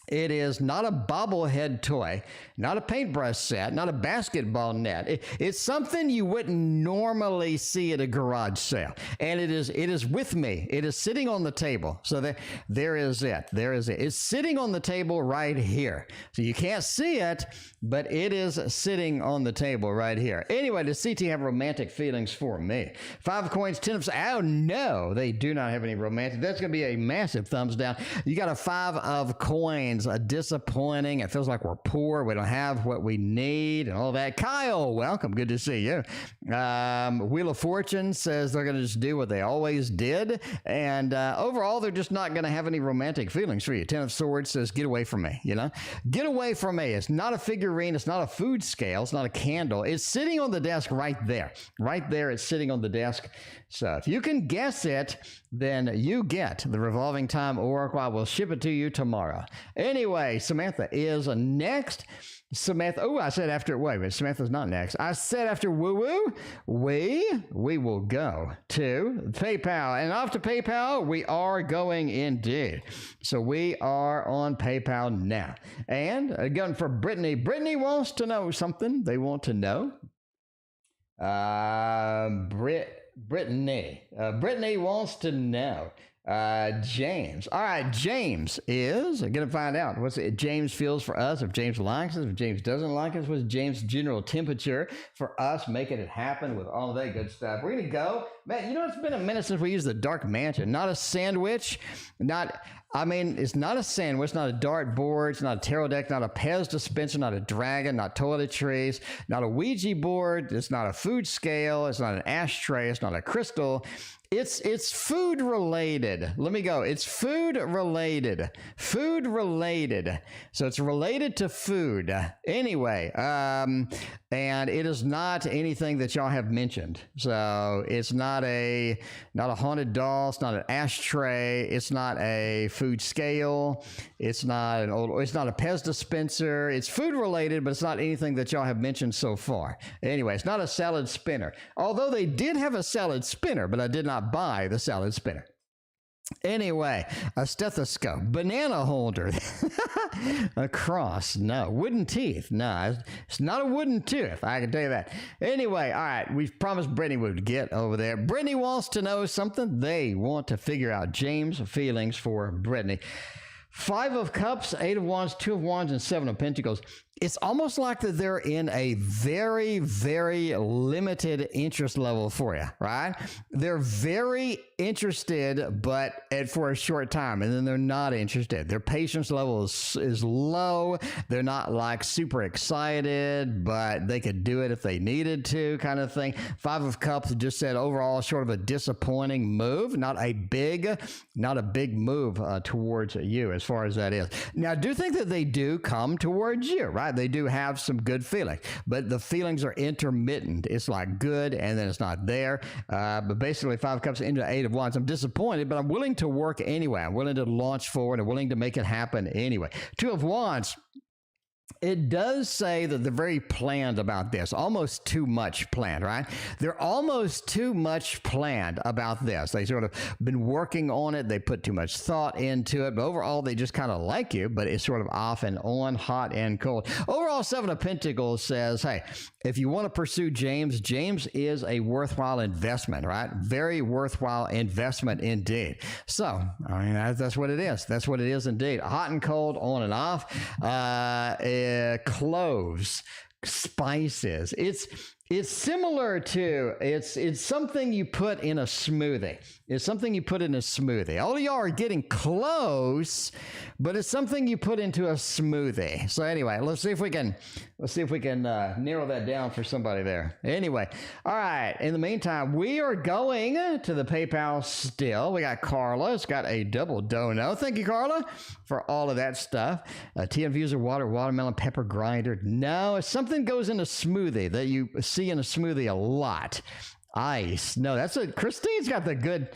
It is not a bobblehead toy, not a paintbrush set, not a basketball net. It's something you wouldn't normally see at a garage sale. And it is with me. It is sitting on the table. So there is it. There is it. It's sitting on the table right here. So you can't see it, but it is sitting on the table right here. Anyway, does CT have romantic feelings for me? 5 of coins, 10 of... Oh, no, they do not have any romantic. That's going to be a massive thumbs down. You got a 5 of coins. Disappointing. It feels like we're poor. We don't have what we need and all that. Kyle, welcome. Good to see you. Wheel of Fortune says they're going to just do what they always did. And overall, they're just not going to have any romantic feelings for you. 10 of Swords says, get away from me, you know? Get away from me. It's not a figurine. It's not a food scale. It's not a candle. It's sitting on the desk right there. Right there, it's sitting on the desk. So if you can guess it, then you get the Revolving Time Oracle. I will ship it to you tomorrow. Anyway, Samantha is next. Samantha, oh, I said after, wait a minute, Samantha's not next. I said after woo-woo, we will go to PayPal. And off to PayPal, we are going indeed. So we are on PayPal now. And again for Brittany. Brittany wants to know something. They want to know. Brittany wants to know. James. All right, James is going to find out what James feels for us, if James likes us, if James doesn't like us, what's James' general temperature for us making it happen with all of that good stuff. We're going to go. Man, you know, it's been a minute since we used the Dark Mansion. Not a sandwich, it's not a sandwich, not a dart board, it's not a tarot deck, not a Pez dispenser, not a dragon, not toiletries, not a Ouija board, it's not a food scale, it's not an ashtray, it's not a crystal. It's food related. Let me go. It's food related. Food related. So it's related to food. Anyway, and it is not anything that y'all have mentioned. So it's not a haunted doll. It's not an ashtray. It's not a food scale. It's not a Pez dispenser. It's food related, but it's not anything that y'all have mentioned so far. Anyway, it's not a salad spinner. Although they did have a salad spinner, but I did not buy the salad spinner. Anyway, a stethoscope, banana holder, a cross, no, wooden teeth, no, it's not a wooden tooth, I can tell you that. Anyway, all right, we've promised Brittany would get over there. Brittany wants to know something. They want to figure out James' feelings for Brittany. 5 of Cups, 8 of Wands, 2 of Wands, and 7 of Pentacles. It's almost like that they're in a very, very limited interest level for you, right? They're very interested, but for a short time, and then they're not interested. Their patience level is low. They're not like super excited, but they could do it if they needed to, kind of thing. 5 of Cups just said overall sort of a disappointing move, not a big move towards you as far as that is. Now, I do think that they do come towards you, right? They do have some good feelings, but the feelings are intermittent. It's like good, and then it's not there. But basically, 5 of Cups into 8 of Wands. I'm disappointed, but I'm willing to work anyway. I'm willing to launch forward. I'm willing to make it happen anyway. 2 of Wands. It does say that they're very planned about this, almost too much planned, right? They're almost too much planned about this. They sort of been working on it. They put too much thought into it, but overall, they just kind of like you, but it's sort of off and on, hot and cold. Overall, 7 of Pentacles says, hey, if you want to pursue James, James is a worthwhile investment, right? Very worthwhile investment indeed. So, I mean, that's what it is. That's what it is indeed. Hot and cold, on and off. Cloves, spices. It's similar to, it's something you put in a smoothie. It's something you put in a smoothie. All of y'all are getting close, but it's something you put into a smoothie. So anyway, let's see if we can narrow that down for somebody there. Anyway, all right. In the meantime, we are going to the PayPal still. We got Carla. It's got a double dono. Thank you, Carla, for all of that stuff. Tea infuser, water, watermelon, pepper grinder. No, if something goes in a smoothie that you see in a smoothie a lot. Ice. No, that's a Christine's got the good.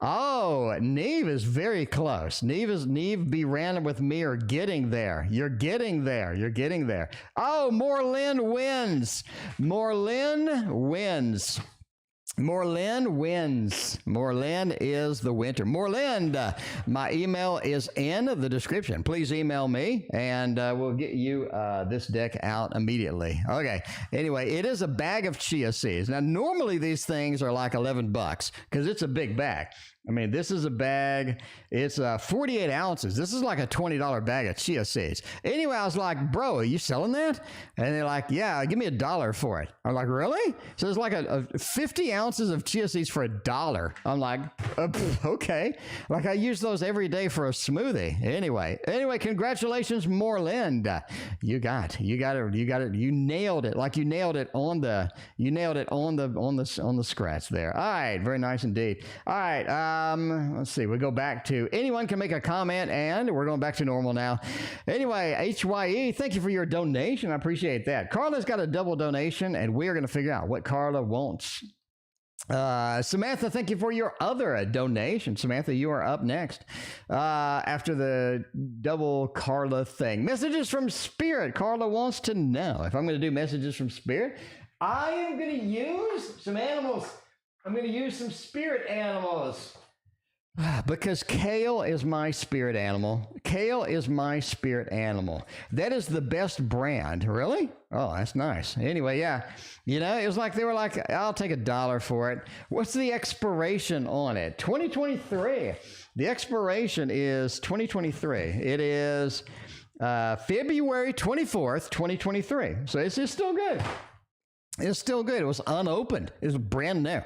Oh, Neve is very close. Neve be random with me or getting there. You're getting there. Oh, Morlyn wins. Morlin wins. Morlin is the winner. Morlin, my email is in the description. Please email me, and we'll get you this deck out immediately. Okay. Anyway, it is a bag of chia seeds. Now, normally these things are like $11 because it's a big bag. I mean, this is a bag. It's 48 ounces. This is like a $20 bag of chia seeds. Anyway, I was like, bro, are you selling that? And they're like, yeah, give me $1 for it. I'm like, really? So it's like a 50 ounces of chia seeds for $1. I'm like, okay. Like I use those every day for a smoothie. Anyway, congratulations, Moreland. You got it. You nailed it. Like you nailed it on the scratch there. All right. Very nice indeed. All right. Let's see. We go back to anyone can make a comment, and we're going back to normal now. Anyway, HYE, thank you for your donation. I appreciate that. Carla's got a double donation, and we're going to figure out what Carla wants. Samantha, thank you for your other donation. Samantha, you are up next after the double Carla thing. Messages from Spirit. Carla wants to know if I'm going to do messages from Spirit. I am going to use some animals. I'm going to use some spirit animals. Because kale is my spirit animal. Kale is my spirit animal. That is the best brand. Really? Oh, that's nice. Anyway, yeah. You know, it was like they were like, I'll take $1 for it. What's the expiration on it? 2023. The expiration is 2023. It is February 24th, 2023. So it's still good. It's still good. It was unopened. It was brand new.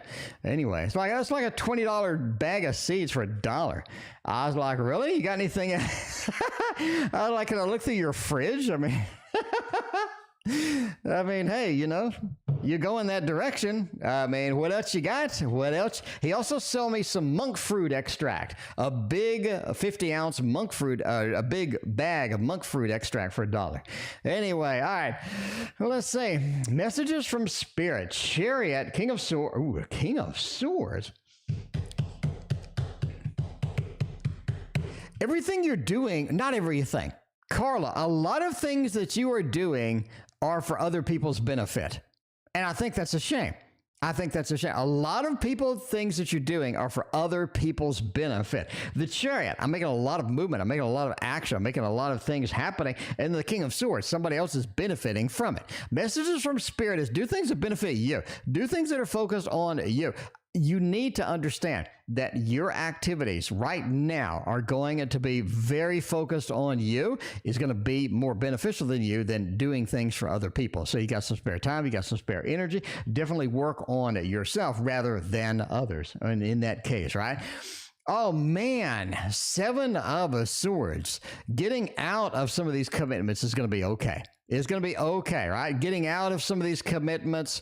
Anyway, it's like a $20 bag of seeds for $1. I was like, really? You got anything? I was like, can I look through your fridge? I mean, hey, you know, you go in that direction. I mean, what else you got? What else? He also sold me some monk fruit extract, a big 50-ounce monk fruit, a big bag of monk fruit extract for $1. Anyway, all right. Well, let's see. Messages from Spirit. Chariot, King of Swords. Ooh, King of Swords. Everything you're doing, not everything. Carla, a lot of things that you are doing are for other people's benefit. And I think that's a shame. A lot of things that you're doing are for other people's benefit. The Chariot, I'm making a lot of movement. I'm making a lot of action. I'm making a lot of things happening. And the King of Swords, somebody else is benefiting from it. Messages from Spirit is do things that benefit you. Do things that are focused on you. You need to understand that your activities right now are going to be very focused on you. It's going to be more beneficial than you than doing things for other people. So you got some spare time, you got some spare energy. Definitely work on yourself rather than others in that case, right? Oh, man, 7 of Swords. Getting out of some of these commitments is going to be okay. It's going to be okay, right? Getting out of some of these commitments,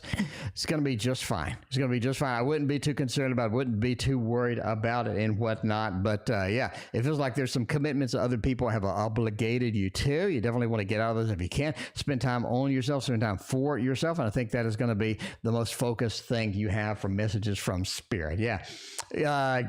it's going to be just fine. It's going to be just fine. I wouldn't be too concerned about it. Wouldn't be too worried about it and whatnot. But, yeah, it feels like there's some commitments that other people have obligated you to. You definitely want to get out of those if you can. Spend time on yourself, spend time for yourself. And I think that is going to be the most focused thing you have from messages from Spirit. Yeah.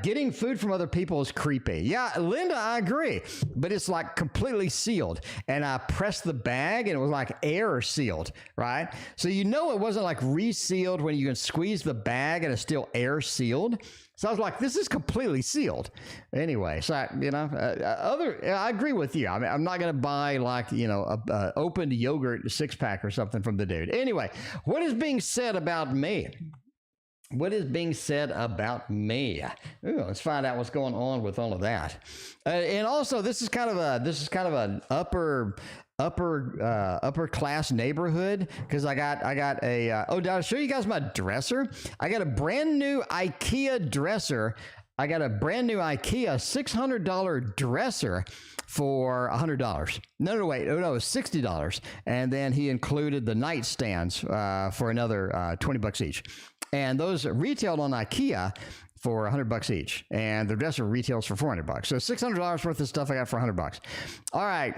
Getting food from other people is creepy. Yeah, Linda, I agree. But it's like completely sealed. And I pressed the bag and it was like air sealed, right? So you know it wasn't like resealed when you can squeeze the bag and it's still air sealed. So I was like, this is completely sealed. Anyway, so I agree with you. I mean, I'm not going to buy like, you know, a opened yogurt 6-pack or something from the dude. Anyway, what is being said about me? What is being said about me? Ooh, let's find out what's going on with all of that. And also, this is kind of an upper class neighborhood because I got a did I show you guys my dresser? I got a brand new IKEA dresser. I got a brand new IKEA $600 dresser for $100. No, wait, no, it was $60. And then he included the nightstands for another $20 each. And those retailed on IKEA for $100 each. And the dresser retails for $400. So $600 worth of stuff I got for $100. All right.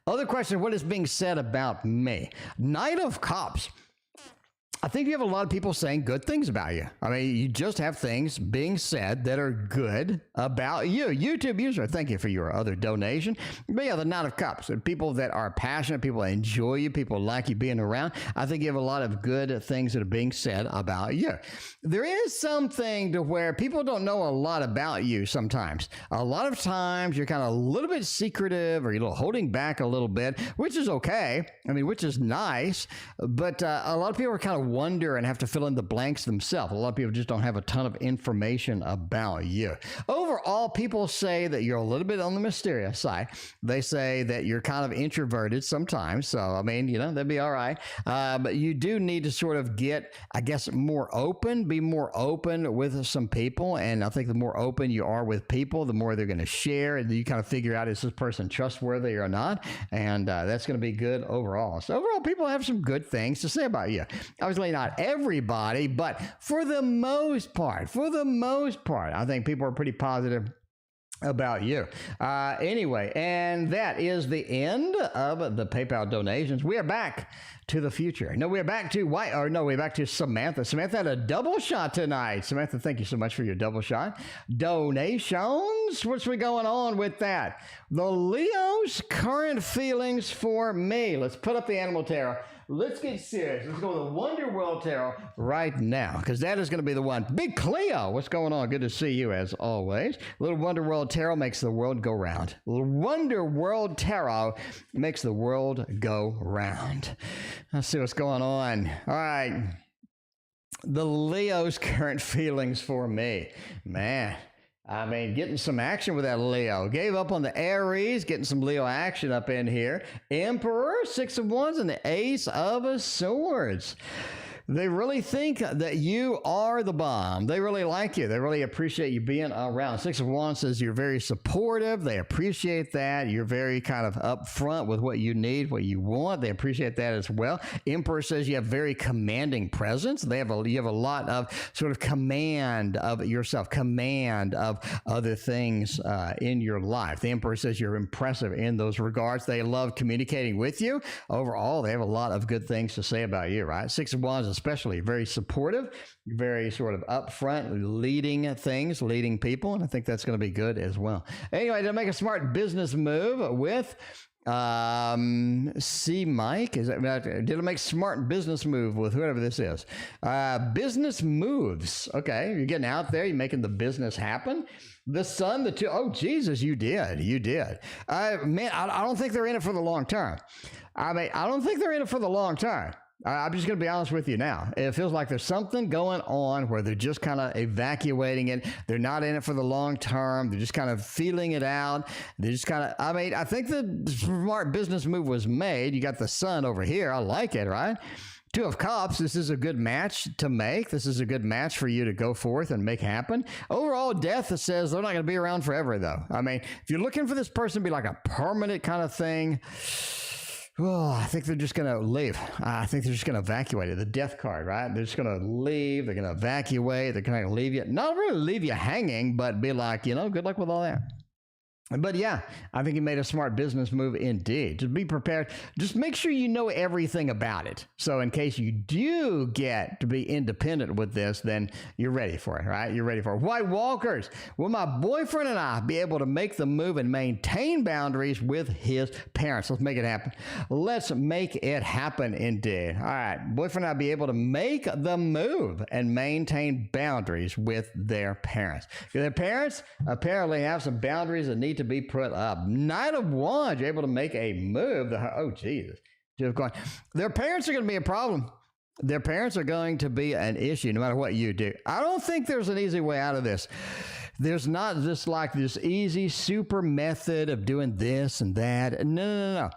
Other question, what is being said about me? Knight of Cups. I think you have a lot of people saying good things about you. I mean, you just have things being said that are good about you. YouTube user, thank you for your other donation. But yeah, the Knight of Cups, people that are passionate, people that enjoy you, people like you being around. I think you have a lot of good things that are being said about you. There is something to where people don't know a lot about you sometimes. A lot of times you're kind of a little bit secretive or you're holding back a little bit, which is okay. I mean, which is nice. But a lot of people are kind of wonder and have to fill in the blanks themselves. A lot of people just don't have a ton of information about you. Overall, people say that you're a little bit on the mysterious side. They say that you're kind of introverted sometimes. So, I mean, that'd be all right. But you do need to sort of get, I guess, more open, be more open with some people. And I think the more open you are with people, the more they're going to share. And you kind of figure out, is this person trustworthy or not? And that's going to be good overall. So overall, people have some good things to say about you. Obviously not everybody, but for the most part, I think people are pretty positive about you. Anyway, and that is the end of the PayPal donations. We are back to the future. No, we're back to we're back to Samantha. Samantha had a double shot tonight. Samantha, thank you so much for your double shot. Donations? What's going on with that? The Leo's current feelings for me. Let's put up the animal tarot. Let's get serious. Let's go with the Wonder World Tarot right now, because that is going to be the one. Big Cleo, what's going on? Good to see you as always. Little Wonder World Tarot makes the world go round. Little Wonder World Tarot makes the world go round. Let's see what's going on. All right. The Leo's current feelings for me. Man. I mean, getting some action with that Leo. Gave up on the Aries, getting some Leo action up in here. Emperor, 6 of Wands, and the Ace of Swords. They really think that you are the bomb. They really like you. They really appreciate you being around. 6 of Wands says you're very supportive. They appreciate that. You're very kind of upfront with what you need, what you want. They appreciate that as well. Emperor says you have very commanding presence. You have a lot of sort of command of yourself, command of other things in your life. The Emperor says you're impressive in those regards. They love communicating with you. Overall, they have a lot of good things to say about you, right? 6 of Wands especially very supportive, very sort of upfront, leading things, leading people, and I think that's going to be good as well. Anyway, to make a smart business move with C. Mike, did it make smart business move with whoever this is? Business moves. Okay, you're getting out there, you're making the business happen. The Sun, the 2, oh, Jesus, you did. Man, I don't think they're in it for the long term. I don't think they're in it for the long term. I'm just going to be honest with you now. It feels like there's something going on where they're just kind of evacuating it. They're not in it for the long term. They're just kind of feeling it out. They're just kind of, I think the smart business move was made. You got the Sun over here. I like it, right? 2 of Cups, this is a good match to make. This is a good match for you to go forth and make happen. Overall, Death says they're not going to be around forever, though. I mean, if you're looking for this person to be like a permanent kind of thing, oh, I think they're just going to leave. I think they're just going to evacuate it. The Death card, right? They're just going to leave. They're going to evacuate. They're going to leave you, not really leave you hanging, but be like, good luck with all that. But yeah, I think he made a smart business move indeed. Just be prepared. Just make sure you know everything about it. So in case you do get to be independent with this, then you're ready for it, right? You're ready for it. White Walkers, will my boyfriend and I be able to make the move and maintain boundaries with his parents? Let's make it happen. Let's make it happen indeed. All right, boyfriend and I be able to make the move and maintain boundaries with their parents. Their parents apparently have some boundaries that need to be put up. Knight of Wands, you're able to make a move. Oh, Jesus. Their parents are going to be a problem. Their parents are going to be an issue no matter what you do. I don't think there's an easy way out of this. There's not just like this easy super method of doing this and that. No.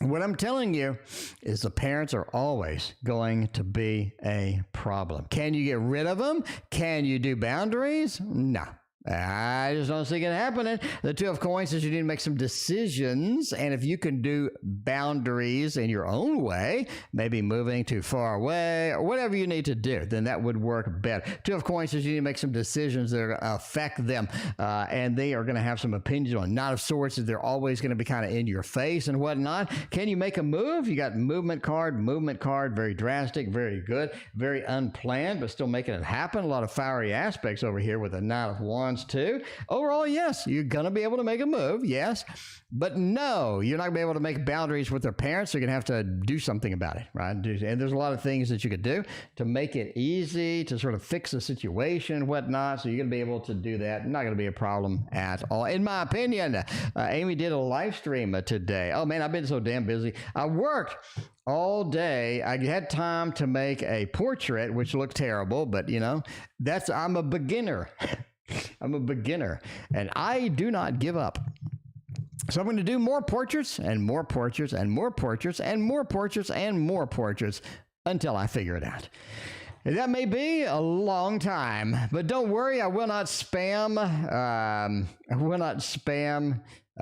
What I'm telling you is the parents are always going to be a problem. Can you get rid of them? Can you do boundaries? No. I just don't see it happening. The Two of Coins says you need to make some decisions, and if you can do boundaries in your own way, maybe moving too far away or whatever you need to do, then that would work better. Two of Coins says you need to make some decisions that are going to affect them, and they are going to have some opinions on. Knight of Swords is they're always going to be kind of in your face and whatnot. Can you make a move? You got movement card, very drastic, very good, very unplanned, but still making it happen. A lot of fiery aspects over here with the Knight of Wands too. Overall, yes, you're going to be able to make a move, yes, but no, you're not going to be able to make boundaries with their parents. You're going to have to do something about it, right? And there's a lot of things that you could do to make it easy to sort of fix the situation and whatnot, so you're going to be able to do that. Not going to be a problem at all, in my opinion. Amy did a live stream today. Oh, man, I've been so damn busy. I worked all day. I had time to make a portrait, which looked terrible, but, you know, I'm a beginner. I'm a beginner, and I do not give up. So I'm going to do more portraits and more portraits and more portraits and more portraits and more portraits until I figure it out. And that may be a long time, but don't worry, I will not spam.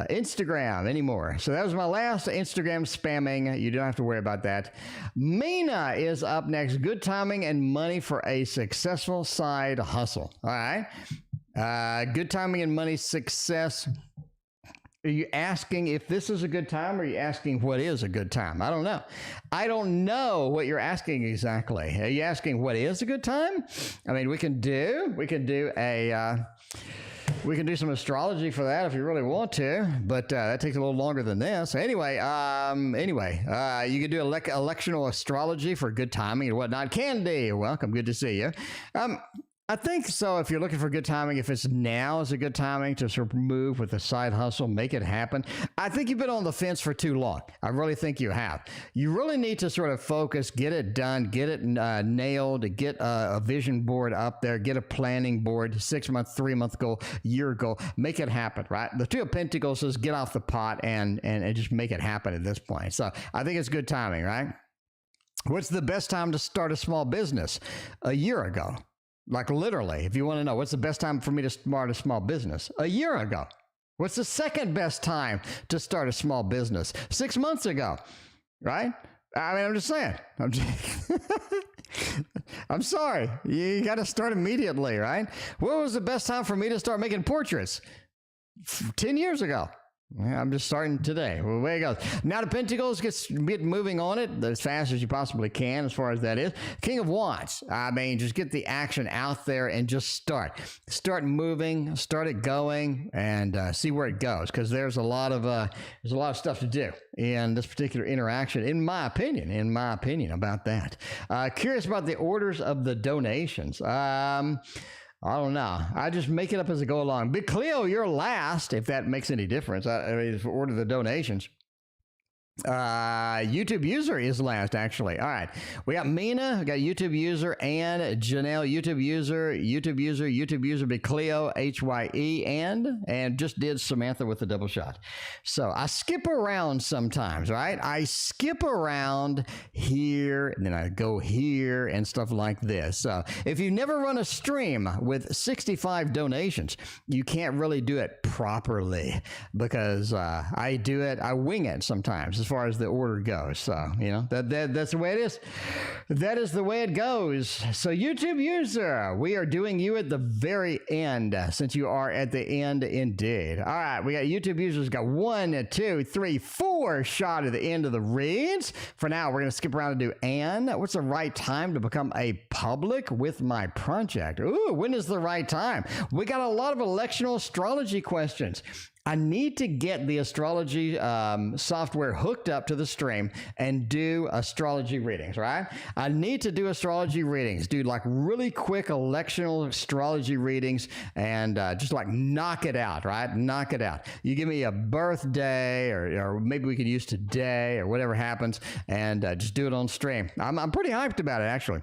Instagram anymore. So that was my last Instagram spamming. You don't have to worry about that. Mina is up next. Good timing and money for a successful side hustle. All right. Good timing and money success. Are you asking if this is a good time, or are you asking what is a good time? I don't know. I don't know what you're asking exactly. Are you asking what is a good time? I mean, we can do some astrology for that if you really want to, but that takes a little longer than this. Anyway, you can do electional astrology for good timing and whatnot. Candy, welcome. Good to see you. I think so. If you're looking for good timing, if it's now is a good timing to sort of move with a side hustle, make it happen. I think you've been on the fence for too long. I really think you have. You really need to sort of focus, get it done, get it nailed, get a vision board up there, get a planning board, 6 month, 3 month goal, year goal, make it happen, right? The Two of Pentacles says get off the pot and just make it happen at this point. So I think it's good timing, right? What's the best time to start a small business? A year ago. Like literally, if you want to know, what's the best time for me to start a small business? A year ago. What's the second best time to start a small business? 6 months ago, right? I mean, I'm just saying. I'm sorry. You got to start immediately, right? What was the best time for me to start making portraits? 10 years ago. I'm just starting today. Well, away it goes. Now the Pentacles, get moving on it as fast as you possibly can as far as that is. King of Wands. I mean, just get the action out there and just start. Start moving, start it going, and see where it goes, because there's a lot of stuff to do in this particular interaction, in my opinion about that. Curious about the orders of the donations. I don't know. I just make it up as I go along. Big Cleo, you're last, if that makes any difference. I mean, for order the donations. YouTube user is last, actually. All right. We got Mina, we got YouTube user, and Janelle, YouTube user, Big Cleo, HYE, and just did Samantha with the double shot. So I skip around sometimes, right? I skip around here, and then I go here and stuff like this. So if you never run a stream with 65 donations, you can't really do it properly, because I wing it sometimes as far as the order goes. So, you know, that's the way it is. That is the way it goes. So YouTube user, we are doing you at the very end, since you are at the end indeed. All right, we got YouTube users got 1, 2, 3, 4 shot at the end of the reads. For now, we're going to skip around and do Anne. What's the right time to become a public with my project? Ooh, when is the right time? We got a lot of electional astrology questions. I need to get the astrology software hooked up to the stream and do astrology readings, right? I need to do astrology readings, do like really quick electional astrology readings, and just like knock it out, right? Knock it out. You give me a birthday, or maybe we could use today, or whatever happens, and just do it on stream. I'm pretty hyped about it, actually.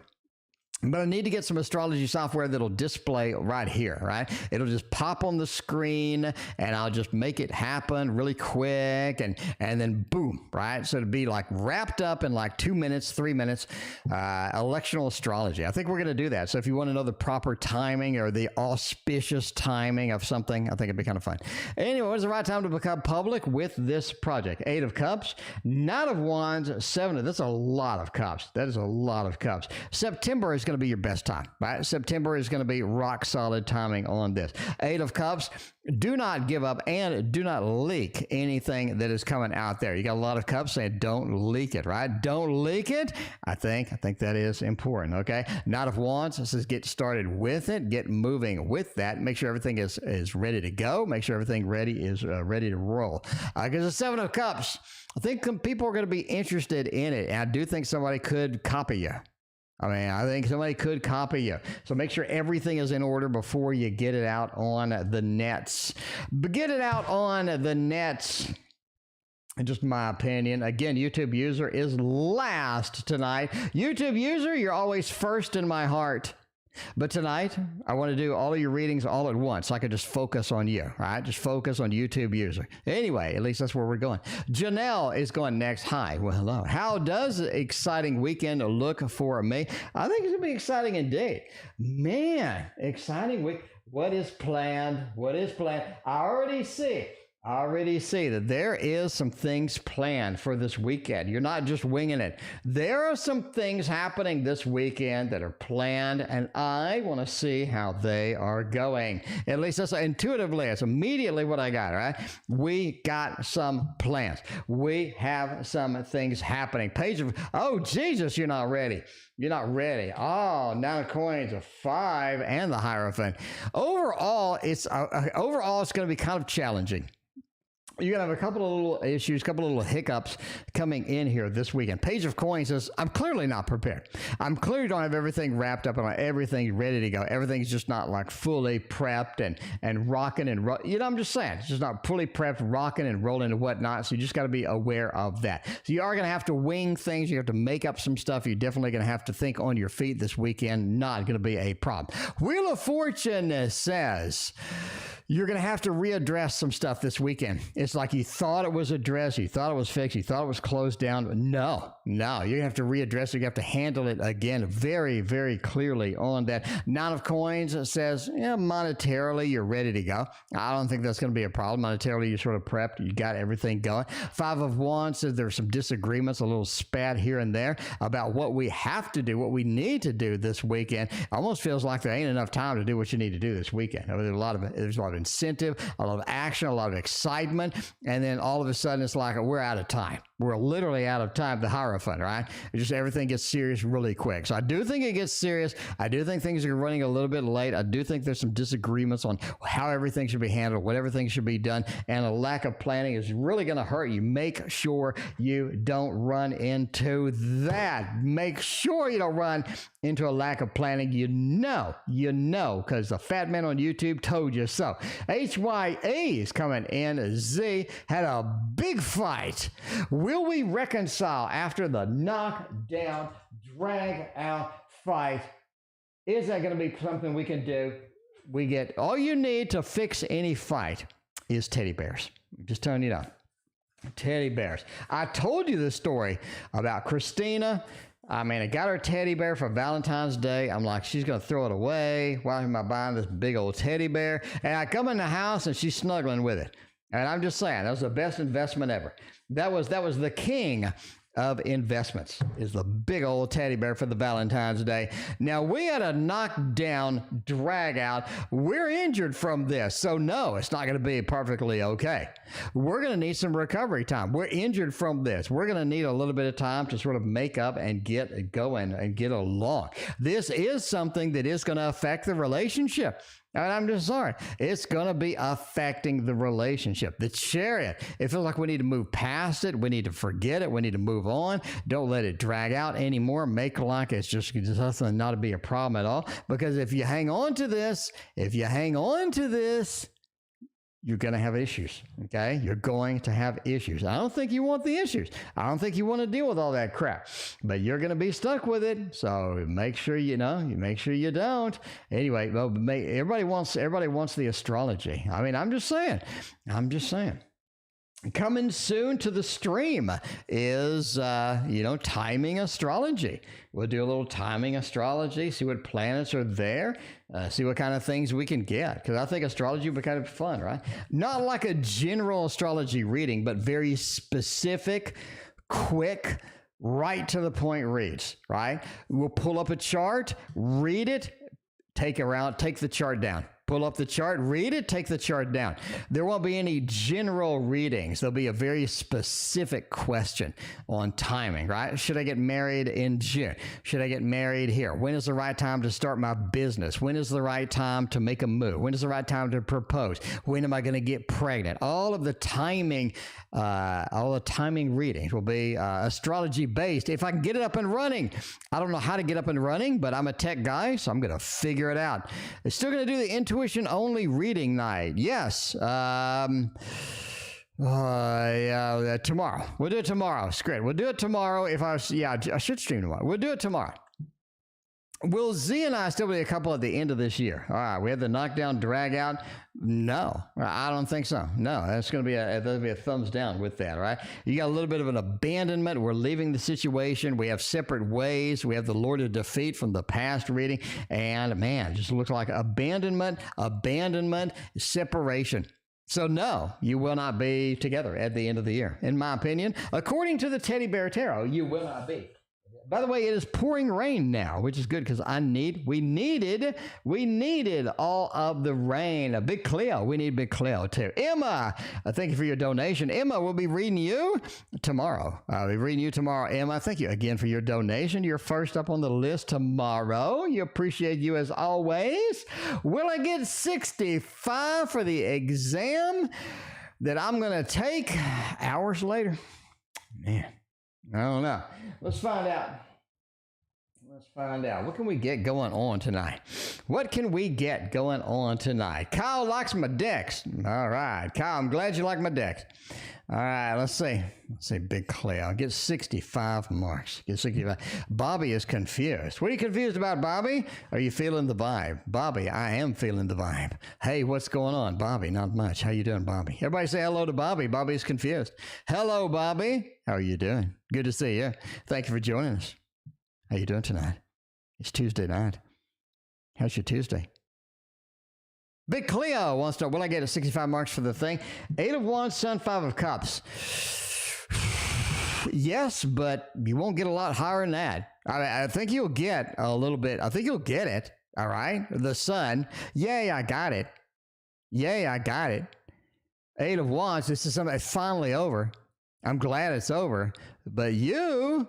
But I need to get some astrology software that'll display right here, right? It'll just pop on the screen and I'll just make it happen really quick and then boom, right? So it'll be like wrapped up in like 2 minutes, 3 minutes, electional astrology. I think we're going to do that. So if you want to know the proper timing or the auspicious timing of something, I think it'd be kind of fun. Anyway, when's the right time to become public with this project? 8 of Cups, 9 of Wands, 7 of, that's a lot of cups. That is a lot of cups. September is going to be your best time, right? September is going to be rock solid timing on this. 8 of Cups, do not give up and do not leak anything that is coming out there. You got a lot of cups saying don't leak it, right? Don't leak it. I think that is important, okay? Knight of Wands says get started with it, get moving with that. Make sure everything is ready to go. Make sure everything is ready to roll. Because the 7 of Cups, I think people are going to be interested in it. And I do think somebody could copy you. I think somebody could copy you. So make sure everything is in order before you get it out on the nets. But get it out on the nets. In just my opinion. Again, YouTube user is last tonight. YouTube user, you're always first in my heart. But tonight, I want to do all of your readings all at once so I can just focus on you, right? Just focus on YouTube user. Anyway, at least that's where we're going. Janelle is going next. Hi. Well, hello. How does exciting weekend look for me? I think it's going to be exciting indeed. Man, exciting week. What is planned? What is planned? I already see that there is some things planned for this weekend. You're not just winging it. There are some things happening this weekend that are planned, and I want to see how they are going. At least that's intuitively, it's immediately what I got, right? We got some plans. We have some things happening. Page of, oh, Jesus, you're not ready. You're not ready. Oh, 9 of Coins, a 5, and the Hierophant. Overall, it's going to be kind of challenging. You're going to have a couple of little issues, a couple of little hiccups coming in here this weekend. Page of Coins says, I'm clearly not prepared. I'm clearly don't have everything wrapped up and everything ready to go. Everything's just not like fully prepped and rocking and I'm just saying, it's just not fully prepped, rocking and rolling and whatnot. So you just got to be aware of that. So you are going to have to wing things. You have to make up some stuff. You're definitely going to have to think on your feet this weekend. Not going to be a problem. Wheel of Fortune says, you're going to have to readdress some stuff this weekend. It's like you thought it was addressed, you thought it was fixed, you thought it was closed down. But no, you have to readdress it. You have to handle it again very, very clearly on that. 9 of Coins says, monetarily, you're ready to go. I don't think that's going to be a problem. Monetarily, you're sort of prepped. You got everything going. 5 of Wands says there's some disagreements, a little spat here and there about what we have to do, what we need to do this weekend. It almost feels like there ain't enough time to do what you need to do this weekend. There's a lot of incentive, a lot of action, a lot of excitement, and then all of a sudden it's like we're out of time. We're literally out of time. The Hierophant, right? It's just everything gets serious really quick. So I do think it gets serious. I do think things are running a little bit late. I do think there's some disagreements on how everything should be handled, what everything should be done, and a lack of planning is really going to hurt you. Make sure you don't run into that. Make sure you don't run into a lack of planning. You know, because the fat man on YouTube told you so. HYE is coming in. Z had a big fight. Will we reconcile after the knockdown, drag out fight? Is that going to be something we can do? We get all you need to fix any fight is teddy bears. I'm just telling you that. Teddy bears. I told you this story about Christina. I got her teddy bear for Valentine's Day. I'm like, she's going to throw it away. Why am I buying this big old teddy bear? And I come in the house and she's snuggling with it. And I'm just saying, that was the best investment ever. That was the king of investments, is the big old teddy bear for the Valentine's Day. Now, we had a knockdown, drag out. We're injured from this. So no, it's not going to be perfectly okay. We're going to need some recovery time. We're injured from this. We're going to need a little bit of time to sort of make up and get going and get along. This is something that is going to affect the relationship. And I'm just sorry. It's going to be affecting the relationship. The chariot. It feels like we need to move past it. We need to forget it. We need to move on. Don't let it drag out anymore. Make like it's just something not to be a problem at all. Because if you hang on to this, you're going to have issues, okay? You're going to have issues. I don't think you want the issues. I don't think you want to deal with all that crap, but you're going to be stuck with it. So make sure you make sure you don't. Anyway, everybody wants the astrology. I mean, I'm just saying. Coming soon to the stream is, timing astrology. We'll do a little timing astrology, see what planets are there, see what kind of things we can get. Because I think astrology would be kind of fun, right? Not like a general astrology reading, but very specific, quick, right to the point reads, right? We'll pull up a chart, read it, take the chart down. Pull up the chart, read it, take the chart down. There won't be any general readings. There'll be a very specific question on timing, right? Should I get married in June? Should I get married here? When is the right time to start my business? When is the right time to make a move? When is the right time to propose? When am I going to get pregnant? All the timing readings will be astrology based. If I can get it up and running, I don't know how to get up and running, but I'm a tech guy, so I'm going to figure it out. It's still going to do the intuition only reading night. Yes. Tomorrow. We'll do it tomorrow. It's great. We'll do it tomorrow. I should stream tomorrow. We'll do it tomorrow. Will Z and I still be a couple at the end of this year? All right. We have the knockdown drag out. No, I don't think so. No, that's going to be a thumbs down with that. All right. You got a little bit of an abandonment. We're leaving the situation. We have separate ways. We have the Lord of Defeat from the past reading. And man, it just looks like abandonment, separation. So no, you will not be together at the end of the year. In my opinion, according to the Teddy Bear Tarot, you will not be. By the way, it is pouring rain now, which is good because we needed all of the rain. Big Cleo, we need Big Cleo too. Emma, thank you for your donation. Emma, we'll be reading you tomorrow. I'll be reading you tomorrow. Emma, thank you again for your donation. You're first up on the list tomorrow. You appreciate you as always. Will I get 65 for the exam that I'm going to take hours later? Man. I don't know. Let's find out. What can we get going on tonight? Kyle likes my decks. All right. Kyle, I'm glad you like my decks. All right, let's see. Big Cleo. Get 65 marks. Get 65. Bobby is confused. What are you confused about, Bobby? Are you feeling the vibe? Bobby, I am feeling the vibe. Hey, what's going on? Bobby, not much. How you doing, Bobby? Everybody say hello to Bobby. Bobby's confused. Hello, Bobby. How are you doing? Good to see you. Thank you for joining us. How you doing tonight? It's Tuesday night. How's your Tuesday? Big Cleo wants to, will I get 65 marks for the thing? 8 of Wands, Sun, 5 of Cups. Yes, but you won't get a lot higher than that. I think you'll get a little bit. I think you'll get it. All right. The Sun. Yay, I got it. 8 of Wands. This is something that's finally over. I'm glad it's over. But you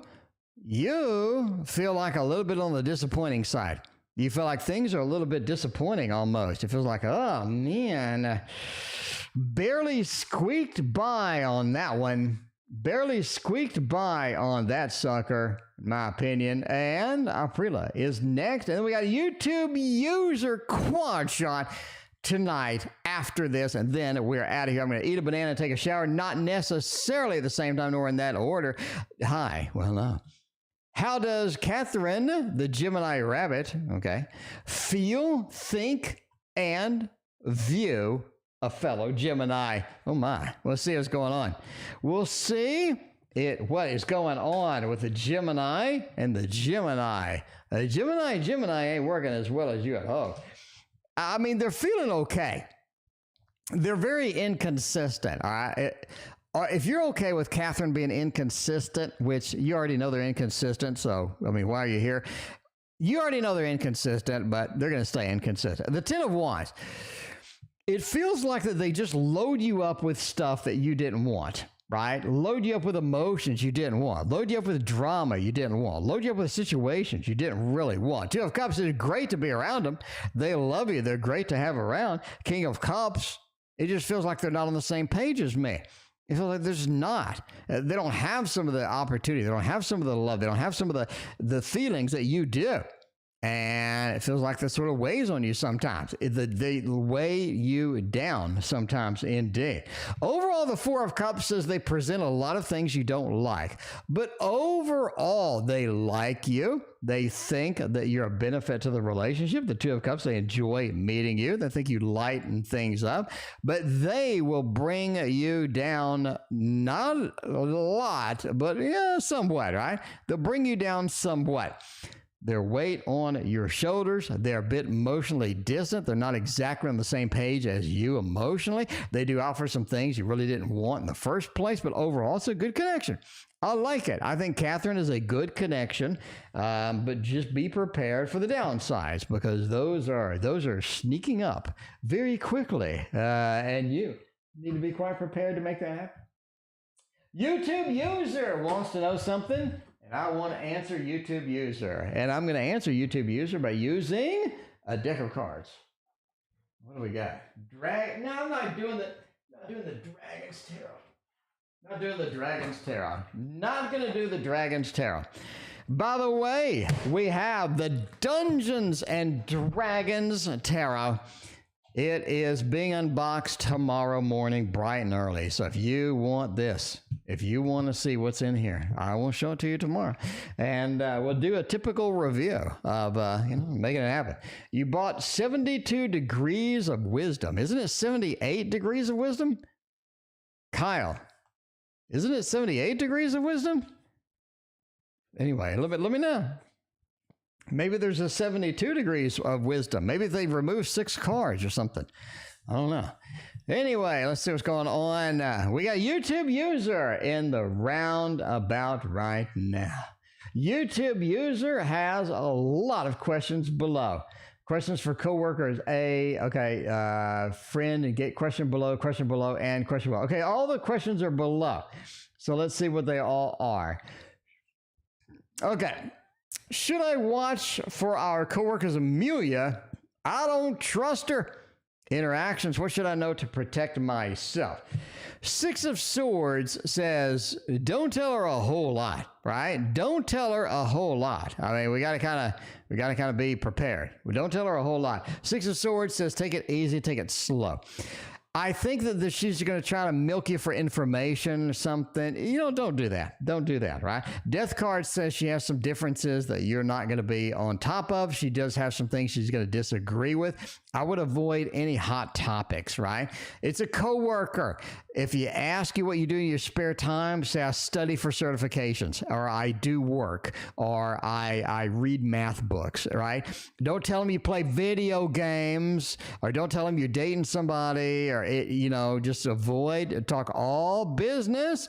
feel like a little bit on the disappointing side. You feel like things are a little bit disappointing almost. It feels like, oh, man, barely squeaked by on that one. Barely squeaked by on that sucker, in my opinion. And Aprila is next. And then we got a YouTube user quad shot tonight after this. And then we're out of here. I'm going to eat a banana and take a shower. Not necessarily at the same time, nor in that order. Hi. Well, no. How does Catherine, the Gemini rabbit, feel, think, and view a fellow Gemini? Oh, my. Let's see what's going on. We'll see what is going on with the Gemini and the Gemini. The Gemini ain't working as well as you had hoped. I mean, they're feeling okay. They're very inconsistent, all right? If you're okay with Catherine being inconsistent, which you already know they're inconsistent, so, I mean, why are you here? You already know they're inconsistent, but they're going to stay inconsistent. The 10 of Wands, it feels like that they just load you up with stuff that you didn't want, right? Load you up with emotions you didn't want. Load you up with drama you didn't want. Load you up with situations you didn't really want. 2 of Cups is great to be around them. They love you. They're great to have around. King of Cups, it just feels like they're not on the same page as me. It feels like there's not. They don't have some of the opportunity. They don't have some of the love. They don't have some of the feelings that you do. And it feels like that sort of weighs on you sometimes. They weigh you down sometimes indeed. Overall, the Four of Cups says they present a lot of things you don't like. But overall, they like you. They think that you're a benefit to the relationship. The Two of Cups, they enjoy meeting you. They think you lighten things up. But they will bring you down, not a lot, but yeah, somewhat, right? They'll bring you down somewhat. Their weight on your shoulders. They're a bit emotionally distant. They're not exactly on the same page as you emotionally. They do offer some things you really didn't want in the first place, but overall, it's a good connection. I like it. I think Catherine is a good connection, but just be prepared for the downsides because those are sneaking up very quickly, and you need to be quite prepared to make that happen. YouTube user wants to know something. I want to answer YouTube user, and I'm going to answer YouTube user by using a deck of cards. What do we got? No, I'm not doing the Dragon's Tarot. Not doing the Dragon's Tarot. Not going to do the Dragon's Tarot. By the way, we have the Dungeons and Dragons Tarot. It is being unboxed tomorrow morning, bright and early. So if you want this, if you want to see what's in here, I will show it to you tomorrow. And we'll do a typical review of, making it happen. You bought 72 Degrees of Wisdom. Isn't it 78 Degrees of Wisdom? Kyle, isn't it 78 Degrees of Wisdom? Anyway, let me know. Maybe there's a 72 Degrees of Wisdom. Maybe they've removed 6 cards or something. I don't know. Anyway, let's see what's going on. We got YouTube user in the roundabout right now. YouTube user has a lot of questions below. Questions for coworkers. Friend, and get question below, and question below. Okay, all the questions are below. So let's see what they all are. Okay. Should I watch for our coworkers Amelia? I don't trust her. Interactions. What should I know to protect myself? Six of Swords says, don't tell her a whole lot, right? Don't tell her a whole lot. I mean, we got to kind of be prepared. We don't tell her a whole lot. Six of Swords says, take it easy, take it slow. I think that she's going to try to milk you for information or something. Don't do that. Don't do that, right? Death card says she has some differences that you're not going to be on top of. She does have some things she's going to disagree with. I would avoid any hot topics, right? It's a coworker. If you ask you what you do in your spare time, say I study for certifications, or I do work, or I read math books, right? Don't tell them you play video games, or don't tell them you're dating somebody, or just avoid. Talk all business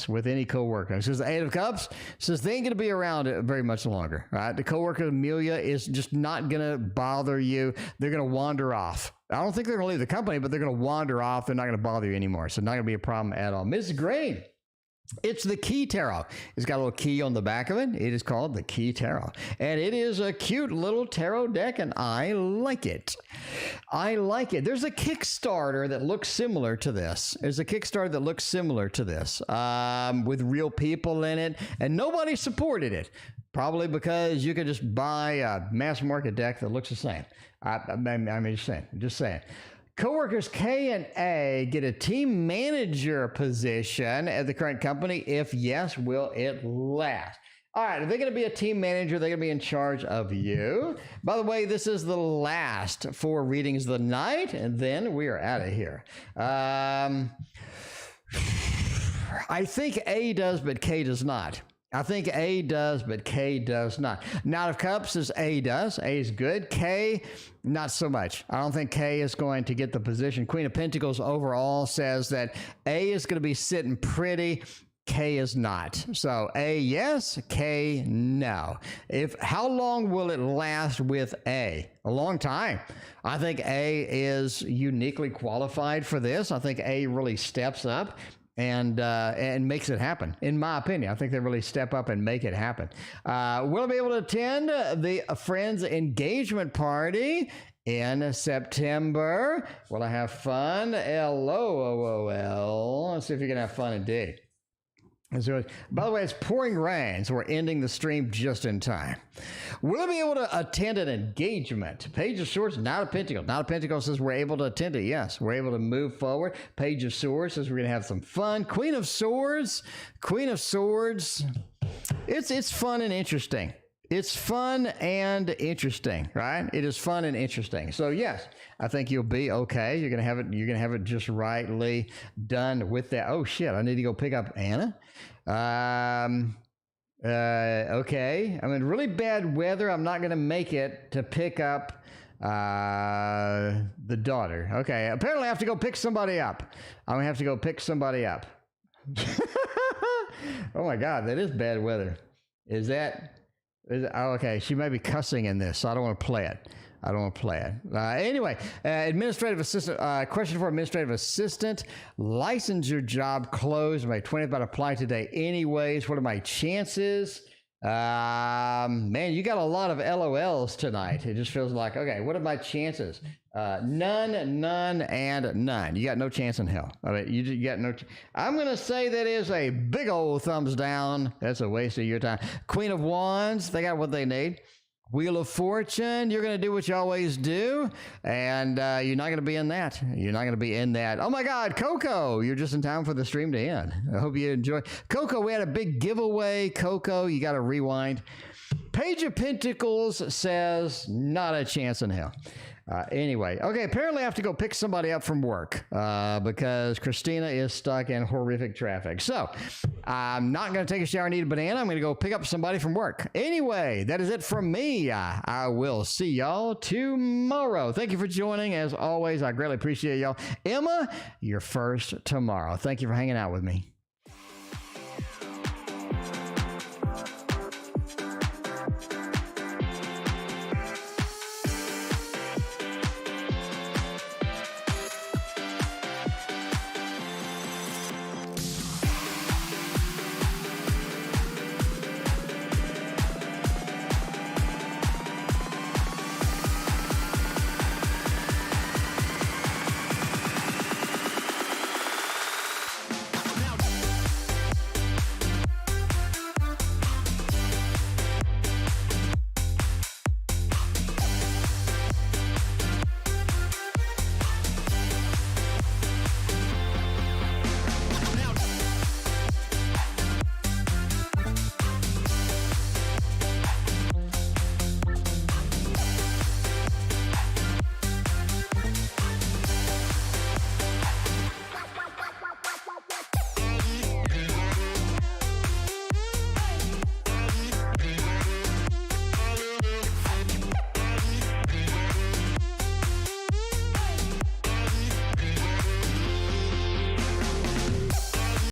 with any coworker. It says the Eight of Cups says they ain't going to be around very much longer, right? The coworker Amelia is just not going to bother you. They're going to wander off. I don't think they're going to leave the company, but they're going to wander off. They're not going to bother you anymore. So not going to be a problem at all. Ms. Green. It's the Key Tarot. It's got a little key on the back of it. It is called the Key Tarot. And it is a cute little tarot deck, and I like it. I like it. There's a Kickstarter that looks similar to this. With real people in it, and nobody supported it. Probably because you could just buy a mass market deck that looks the same. Just saying. Coworkers K and A get a team manager position at the current company. If yes, will it last? All right, are they going to be a team manager? They're going to be in charge of you. By the way, this is the last 4 readings of the night, and then we are out of here. I think A does, but K does not. I think A does, but K does not. Knight of Cups is A does. A is good. K, not so much. I don't think K is going to get the position. Queen of Pentacles overall says that A is going to be sitting pretty. K is not. So A, yes. K, no. How long will it last with A? A long time. I think A is uniquely qualified for this. I think A really steps up and makes it happen. In my opinion, I think they really step up and make it happen. We'll be able to attend the Friends engagement party in September. Will I have fun? LOL. Let's see if you can have fun indeed. So, by the way, it's pouring rain, so we're ending the stream just in time. Will I be able to attend an engagement? Page of Swords, Knight of Pentacles. Knight of Pentacles says we're able to attend it. Yes, we're able to move forward. Page of Swords says we're going to have some fun. Queen of Swords. Queen of Swords. It's fun and interesting. It's fun and interesting, right? It is fun and interesting. So yes, I think you'll be okay. You're gonna have it. You're gonna have it just rightly done with that. Oh shit! I need to go pick up Anna. Okay. I'm in really bad weather. I'm not gonna make it to pick up the daughter. Okay. Apparently, I have to go pick somebody up. I'm gonna have to go pick somebody up. Oh my God, that is bad weather. Is that? Oh, okay, she may be cussing in this, so I don't want to play it. I don't want to play it. Anyway, administrative assistant, question for administrative assistant. Licensure job closed. My 20th, but apply today anyways. What are my chances? Man, you got a lot of LOLs tonight. It just feels like, okay, what are my chances? None, none, and none. You got no chance in hell. I mean, you got no. I'm going to say that is a big old thumbs down. That's a waste of your time. Queen of Wands, they got what they need. Wheel of Fortune, you're going to do what you always do, and you're not going to be in that. You're not going to be in that. Oh, my God, Coco, you're just in time for the stream to end. I hope you enjoy. Coco, we had a big giveaway. Coco, you got to rewind. Page of Pentacles says not a chance in hell. Anyway, okay, apparently I have to go pick somebody up from work because Christina is stuck in horrific traffic. So I'm not going to take a shower and eat a banana. I'm going to go pick up somebody from work. Anyway, that is it from me. I will see y'all tomorrow. Thank you for joining. As always, I greatly appreciate y'all. Emma, you're first tomorrow. Thank you for hanging out with me.